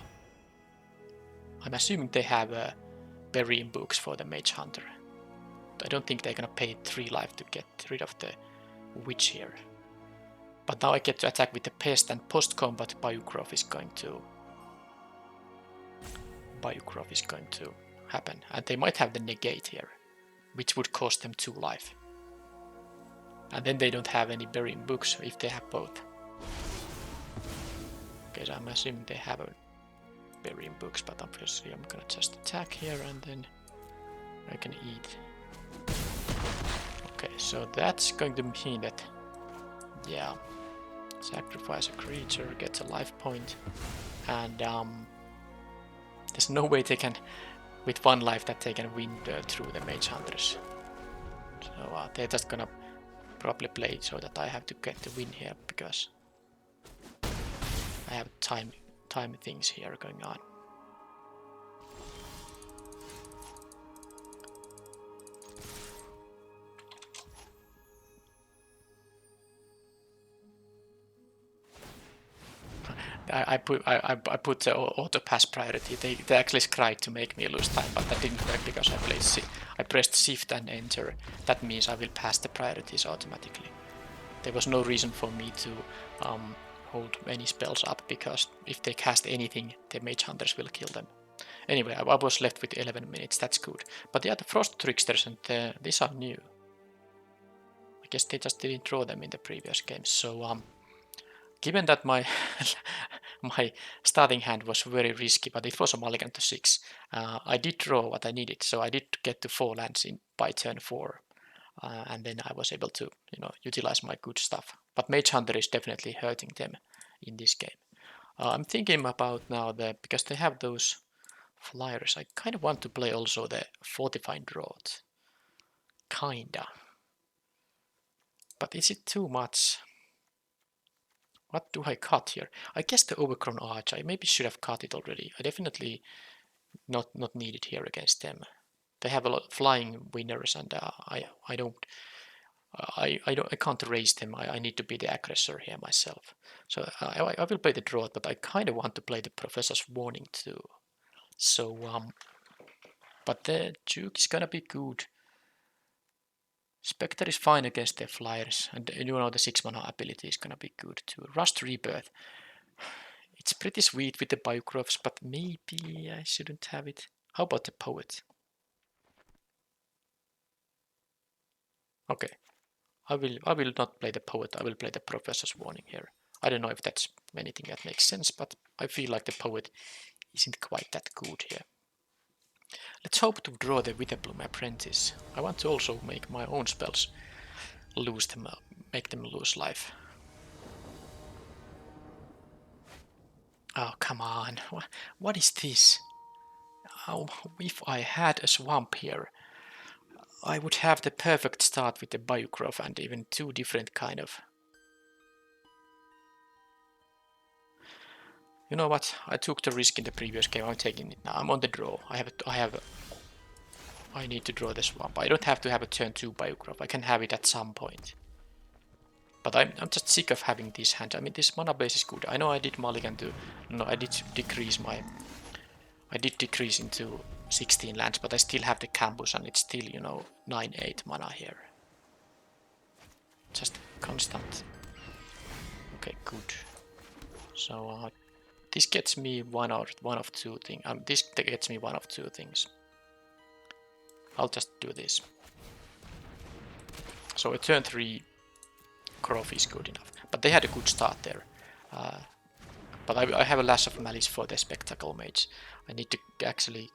I'm assuming they have burying books for the Mage Hunter. I don't think they're gonna pay 3 life to get rid of the Witch here. But now I get to attack with the Pest, and post-combat Bayou Groff is going to... happen. And they might have the negate here, which would cost them 2 life. And then they don't have any burying books if they have both. Okay, so I'm assuming they have a burying books, but obviously I'm gonna just attack here and then I can eat. Okay, so that's going to mean that, yeah, sacrifice a creature, gets a life point, and there's no way they can, with 1 life, that they can win through the Mage Hunters. So they're just gonna probably play it so that I have to get the win here, because I have time things here going on. I put the auto pass priority. They actually tried to make me lose time, but that didn't work because I pressed Shift and Enter. That means I will pass the priorities automatically. There was no reason for me to hold any spells up, because if they cast anything, the Mage Hunters will kill them. Anyway, I was left with 11 minutes. That's good. But yeah, the Frost Tricksters and these are new. I guess they just didn't draw them in the previous games. So given that my my starting hand was very risky, but it was a mulligan to 6, I did draw what I needed. So I did get to 4 lands by turn 4, and then I was able to, you know, utilize my good stuff. But Mage Hunter is definitely hurting them in this game. I'm thinking about now because they have those flyers, I kind of want to play also the Fortifying Draught. Kinda. But is it too much? What do I cut here? I guess the Overgrown Arch. I maybe should have cut it already. I definitely not need it here against them. They have a lot of flying winners, and I can't raise them. I need to be the aggressor here myself. So I will play the Draught, but I kind of want to play the Professor's Warning too. So but the Duke is gonna be good. Spectre is fine against their flyers, and you know the 6-mana ability is gonna be good too. Rust Rebirth. It's pretty sweet with the Bayou Groffs, but maybe I shouldn't have it. How about the Poet? Okay, I will not play the Poet. I will play the Professor's Warning here. I don't know if that's anything that makes sense, but I feel like the Poet isn't quite that good here. Let's hope to draw the Witherbloom Apprentice. I want to also make my own spells lose them, make them lose life. Oh, come on. What is this? Oh, if I had a swamp here, I would have the perfect start with the Bayou Groff and even 2 different kind of... You know what? I took the risk in the previous game. I'm taking it now. I'm on the draw. I need to draw the swamp. I don't have to have a turn 2 Bayou Groff. I can have it at some point. But I'm just sick of having this hand. I mean, this mana base is good. I know I did mulligan to... No, I did decrease my... I did decrease into 16 lands, but I still have the campus and it's still, you know, 9-8 mana here. Just constant. Okay, good. So this gets me one of two things. This gets me one of two things. I'll just do this. So a turn 3 groff is good enough. But they had a good start there. But I have a Lash of Malice for the Spectacle Mage. I need to actually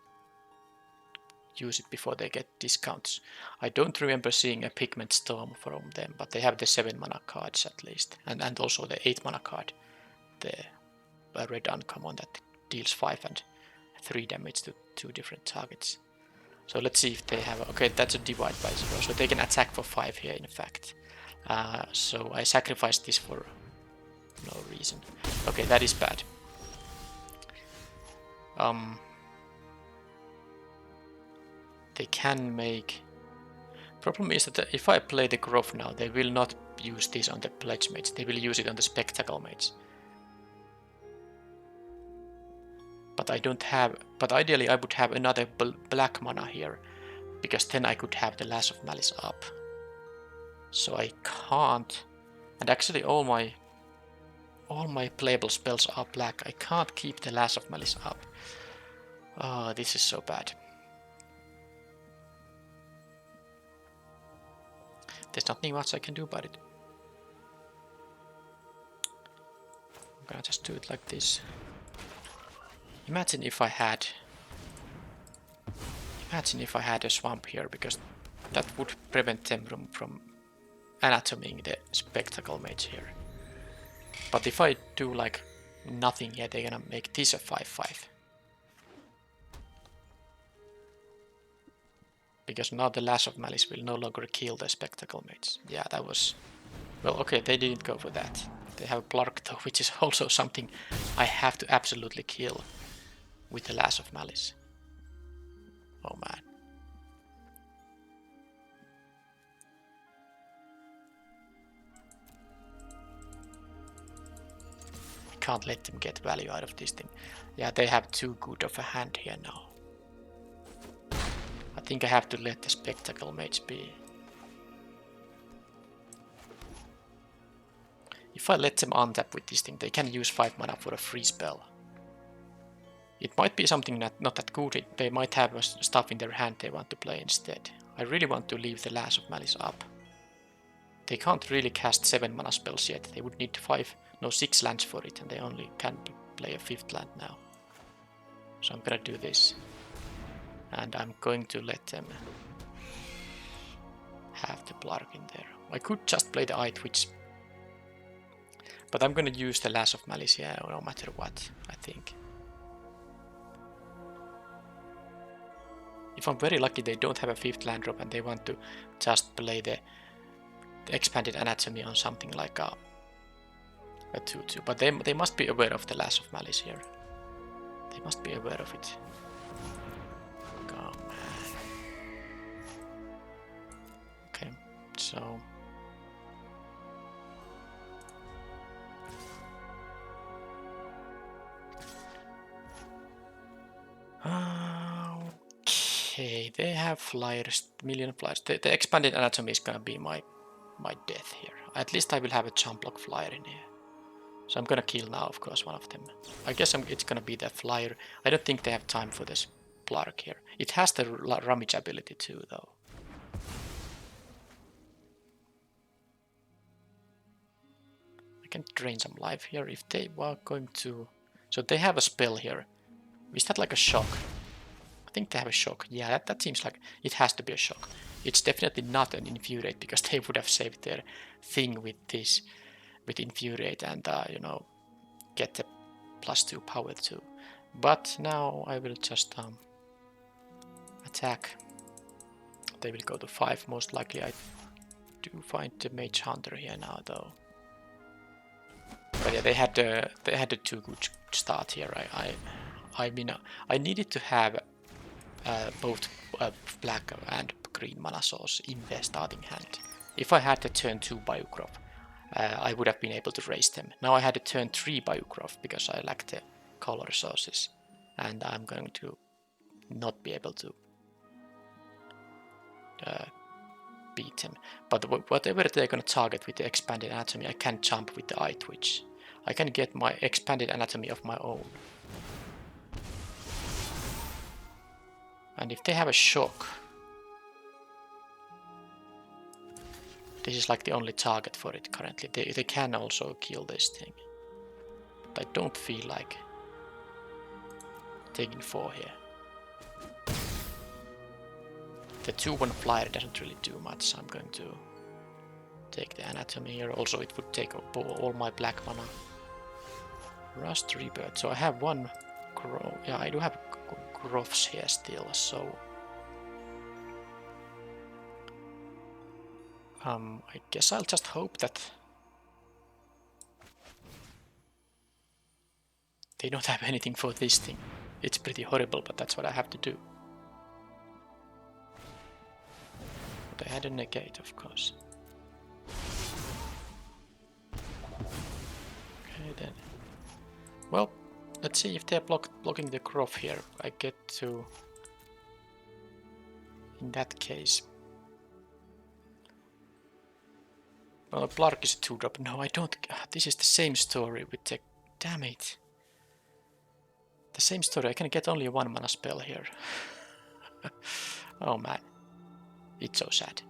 use it before they get discounts. I don't remember seeing a Pigment Storm from them, but they have the 7 mana cards at least. And also the 8 mana card. The red uncommon that deals 5 and 3 damage to 2 different targets. So let's see if they have... Okay, that's a divide by 0, so they can attack for 5 here in fact. So I sacrificed this for no reason. Okay, that is bad. They can make... Problem is that if I play the Groff now, they will not use this on the Pledge Mage. They will use it on the Spectacle Mage. But I don't have... But ideally I would have another black mana here, because then I could have the Lash of Malice up. So I can't... And actually all my playable spells are black. I can't keep the Lash of Malice up. Oh, this is so bad. There's nothing much I can do about it. I'm gonna just do it like this. Imagine if I had a swamp here, because that would prevent them from anatomying the Spectacle Mage here. But if I do like nothing here, they're gonna make this a 5/5. Because now the Lash of Malice will no longer kill the Spectacle Mage. Yeah, that was... Well, okay, they didn't go for that. They have Blark though, which is also something I have to absolutely kill with the Lash of Malice. Oh man. I can't let them get value out of this thing. Yeah, they have too good of a hand here now. I think I have to let the Spectacle Mage be. If I let them untap with this thing, they can use 5 mana for a free spell. It might be something not that good. They might have stuff in their hand they want to play instead. I really want to leave the Lash of Malice up. They can't really cast 7 mana spells yet. They would need 6 lands for it, and they only can play a 5th land now. So I'm gonna do this. And I'm going to let them have the Blark in there. I could just play the Eye Twitch. But I'm gonna use the Lash of Malice, yeah, no matter what, I think. If I'm very lucky, they don't have a 5th land drop and they want to just play the Expanded Anatomy on something like a 2/2. But they must be aware of the Lash of Malice here. They must be aware of it. Oh man. Okay, so... Okay, they have flyers, million flyers. The Expanded Anatomy is gonna be my death here. At least I will have a jump block flyer in here. So I'm gonna kill now, of course, one of them. I guess it's gonna be the flyer. I don't think they have time for this Blark here. It has the rummage ability too, though. I can drain some life here if they were going to... So they have a spell here. Is that like a shock? I think they have a shock. Yeah, that seems like it has to be a shock. It's definitely not an Infuriate, because they would have saved their thing with this, with Infuriate, and you know, get the +2 power too. But now I will just attack. They will go to 5 most likely. I do find the Mage Hunter here now though. But yeah, they had a too good start here. I mean, I needed to have both black and green mana source in their starting hand. If I had the turn 2 Bayou Groff, I would have been able to raise them. Now I had a turn 3 Bayou Groff because I lacked the color sources, and I'm going to not be able to beat them. But whatever they're gonna target with the expanded anatomy, I can jump with the eye twitch. I can get my expanded anatomy of my own. And if they have a shock, this is like the only target for it currently. They can also kill this thing. But I don't feel like taking 4 here. The 2-1 flyer doesn't really do much, so I'm going to take the anatomy here. Also, it would take up all my black mana. Rust Rebirth. So I have one groff. Yeah, I do have groffs here still, so I guess I'll just hope that they don't have anything for this thing. It's pretty horrible, but that's what I have to do. But I had a negate, of course. Okay then. Well, let's see if they're blocking the groff here. I get to... In that case... Well, Blark is a 2-drop. No, I don't... This is the same story with the... Damn it. The same story. I can get only a 1-mana spell here. Oh man. It's so sad.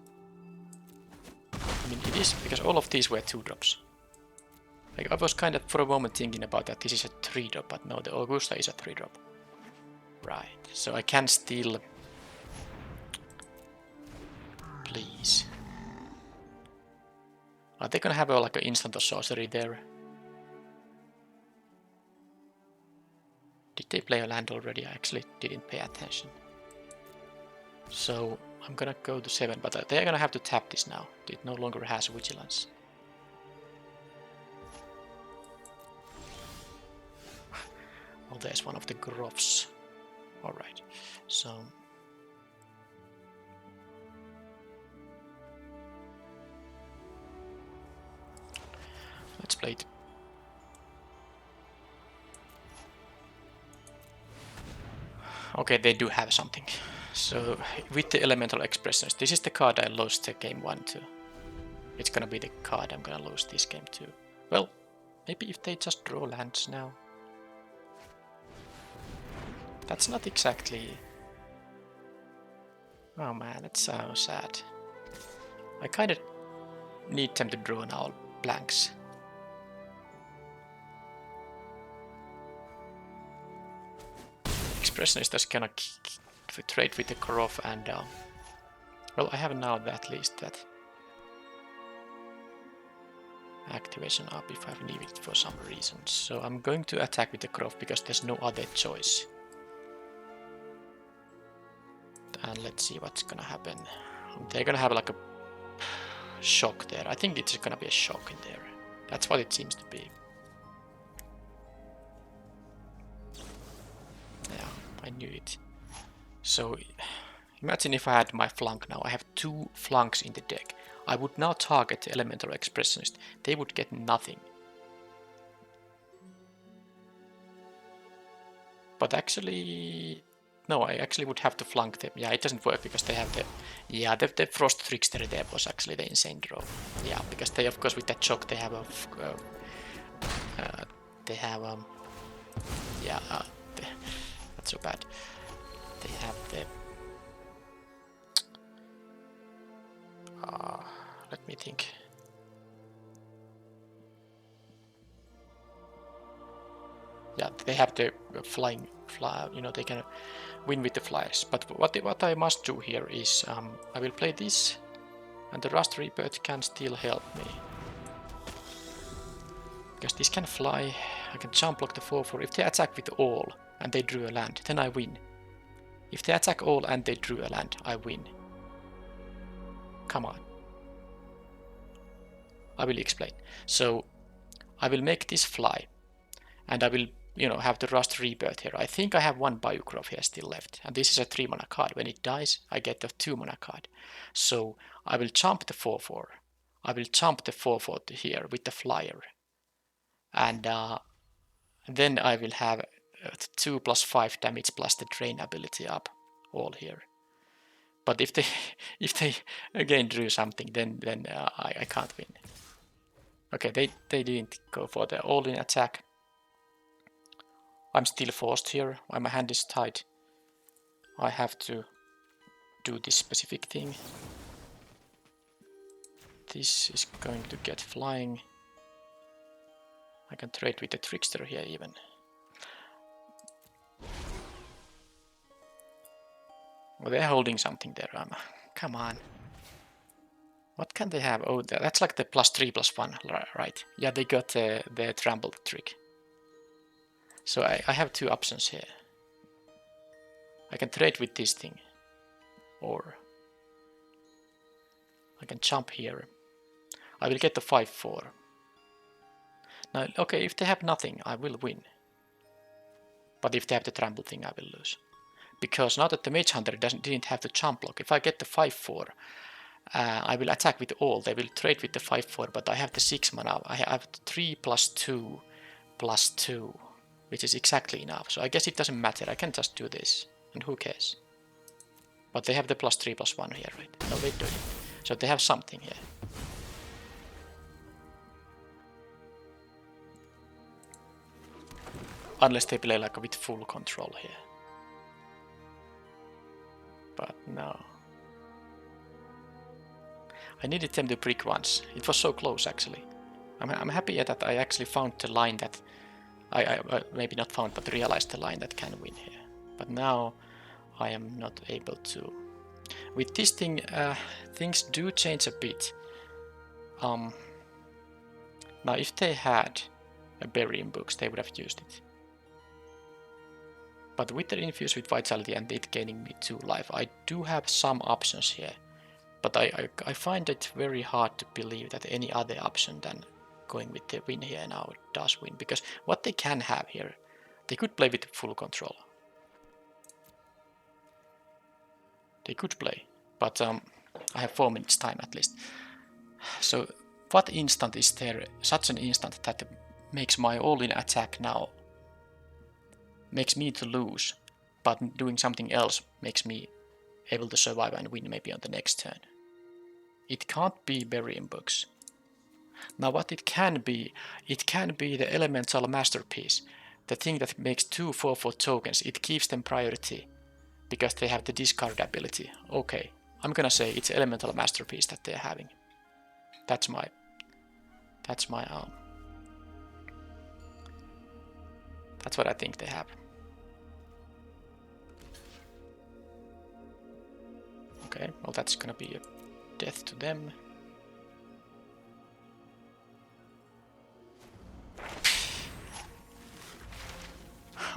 I mean, it is, because all of these were 2-drops. Like, I was kind of for a moment thinking about that this is a 3-drop, but no, the Augusta is a 3-drop. Right, so I can still... Please. Are they gonna have like an instant of sorcery there? Did they play a land already? I actually didn't pay attention. So I'm gonna go to 7, but they're gonna have to tap this now. It no longer has vigilance. Well, there's one of the groffs. Alright, so... Let's play it. Okay, they do have something. So, with the Elemental Expressions, this is the card I lost the game 1 to. It's gonna be the card I'm gonna lose this game to. Well, maybe if they just draw lands now. That's not exactly... Oh man, that's so sad. I kinda need them to draw now blanks. Expression is just gonna trade with the groff and... well, I have now at least that activation up if I need it for some reason. So I'm going to attack with the groff because there's no other choice. And let's see what's gonna happen. They're gonna have like a shock there. I think it's gonna be a shock in there. That's what it seems to be. Yeah, I knew it. So imagine if I had my flunk now. I have 2 flunks in the deck. I would now target the Elemental Expressionist. They would get nothing. But actually... No, I actually would have to flunk them. Yeah, it doesn't work because they have the... Yeah, the Frost Trickster there was actually the insane draw. Yeah, because they, of course, with that shock, they have a... yeah, not so bad. They have the... let me think. Yeah, they have the flying... you know, they can win with the flyers. But what I must do here is I will play this, and the Rust Rebirth can still help me. Because this can fly, I can jump block the 4/4. If they attack with all and they drew a land, then I win. If they attack all and they drew a land, I win. Come on. I will explain. So I will make this fly, and I will, you know, have the Rust Rebirth here. I think I have 1 Bayou Groff here still left, and this is a 3-mana card. When it dies, I get the 2-mana card. So I will jump the 4/4. I will jump the 4/4 here with the flyer, and then I will have 2+5 damage plus the drain ability up, all here. But if they again drew something, then I can't win. Okay, they didn't go for the all-in attack. I'm still forced here. My hand is tied. I have to do this specific thing. This is going to get flying. I can trade with the trickster here even. Well, they're holding something there. Come on. What can they have? Oh, that's like the +3/+1, right? Yeah, they got the trample trick. So I have two options here. I can trade with this thing, or I can jump here. I will get the 5/4. Now, okay, if they have nothing, I will win. But if they have the trample thing, I will lose. Because now that the Mage Hunter didn't have the jump block, if I get the 5/4, I will attack with all. They will trade with the 5/4, but I have the 6 mana. I have 3+2/+2, which is exactly enough. So I guess it doesn't matter. I can just do this, and who cares? But they have the +3/+1 here, right? No, they don't. So they have something here. Unless they play like with full control here. But no. I needed them to brick once. It was so close actually. I'm happy that I actually found the line that I maybe not found, but realized the line that can win here. But now I am not able to. With this thing, things do change a bit. Now if they had a burying books, they would have used it. But with the infuse with vitality and it gaining me 2 life, I do have some options here. But I find it very hard to believe that any other option than going with the win here now does win. Because what they can have here, they could play with full control. They could play, but I have 4 minutes time at least. So what instant is there, such an instant that makes my all-in attack now makes me to lose, but doing something else makes me able to survive and win maybe on the next turn? It can't be burying books. Now what it can be the elemental masterpiece, the thing that makes 2 4/4 tokens. It gives them priority because they have the discard ability. Okay, I'm gonna say it's elemental masterpiece that they're having. That's my that's what I think they have. Okay, well that's gonna be a death to them.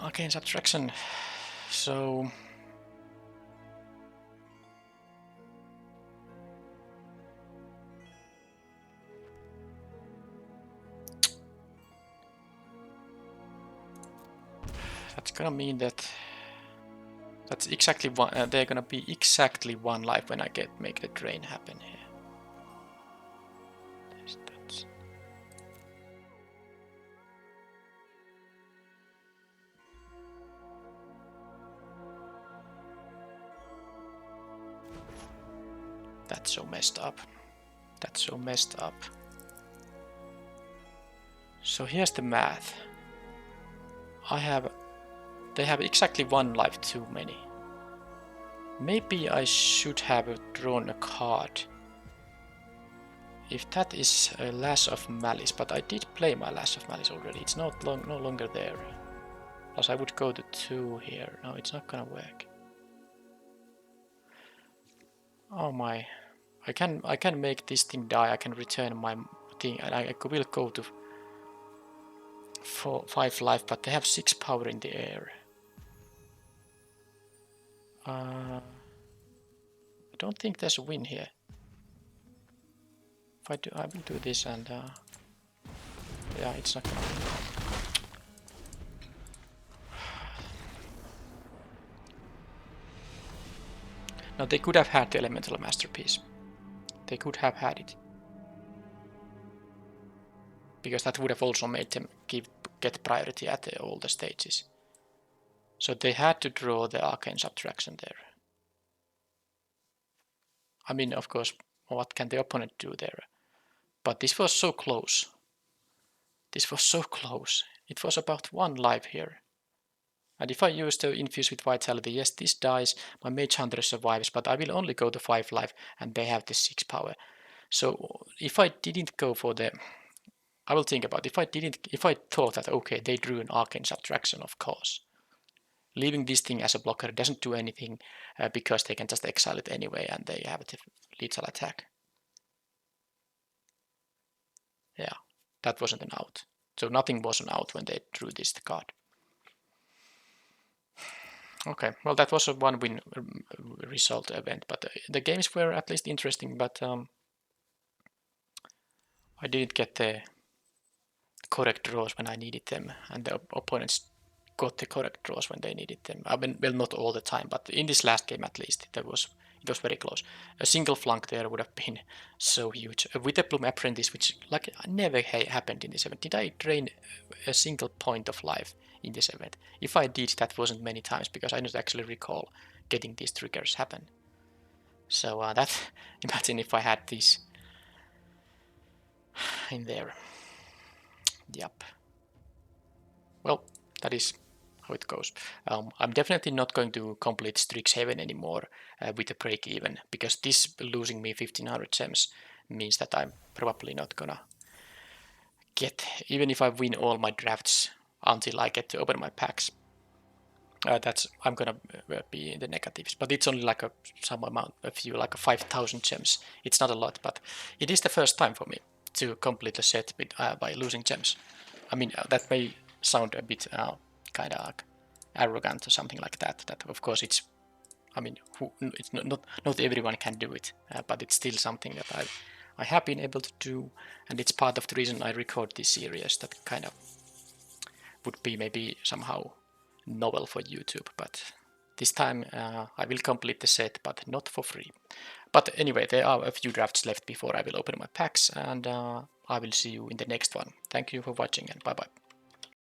Arcane subtraction. So that's gonna mean that that's exactly one. They're gonna be exactly 1 life when I make the drain happen here. That's so messed up. That's so messed up. So here's the math. They have exactly 1 life too many. Maybe I should have drawn a card. If that is a Lash of Malice, but I did play my Lash of Malice already. It's no longer there. Plus I would go to 2 here. No, it's not gonna work. Oh my. I can make this thing die. I can return my thing, and I will go to 5 life, but they have 6 power in the air. I don't think there's a win here. If I will do this, and yeah, it's not gonna win. Now they could have had the elemental masterpiece. They could have had it. Because that would have also made them get priority at all the stages. So they had to draw the arcane subtraction there. I mean, of course, what can the opponent do there? But this was so close. This was so close. It was about 1 life here. And if I use the infuse with vitality, yes, this dies. My mage hunter survives, but I will only go to 5 life, and they have the 6 power. So if I didn't go for the, I will think about if I thought that okay, they drew an arcane subtraction, of course. Leaving this thing as a blocker doesn't do anything because they can just exile it anyway, and they have a lethal attack. Yeah, that wasn't an out. So nothing was an out when they drew this card. Okay, well that was a 1-win result event, but the games were at least interesting, but I didn't get the correct draws when I needed them, and the opponents got the correct draws when they needed them. I mean, well, not all the time, but in this last game at least, it was very close. A single flunk there would have been so huge. A Witherbloom Apprentice, which like never happened in this event. Did I drain a single point of life in this event? If I did, that wasn't many times, because I don't actually recall getting these triggers happen. So that, imagine if I had this in there. Yep. Well, that is how it goes. I'm definitely not going to complete Strixhaven anymore with a break even, because this losing me 1500 gems means that I'm probably not gonna get, even if I win all my drafts until I get to open my packs, I'm gonna be in the negatives. But it's only like some amount, a few, like 5,000 gems. It's not a lot, but it is the first time for me to complete a set by losing gems. I mean, that may sound a bit kind of arrogant or something like that. That of course it's, I mean, it's not everyone can do it, but it's still something that I have been able to do, and it's part of the reason I record this series. That kind of would be maybe somehow novel for YouTube, but this time I will complete the set, but not for free. But anyway, there are a few drafts left before I will open my packs, and I will see you in the next one. Thank you for watching, and bye bye.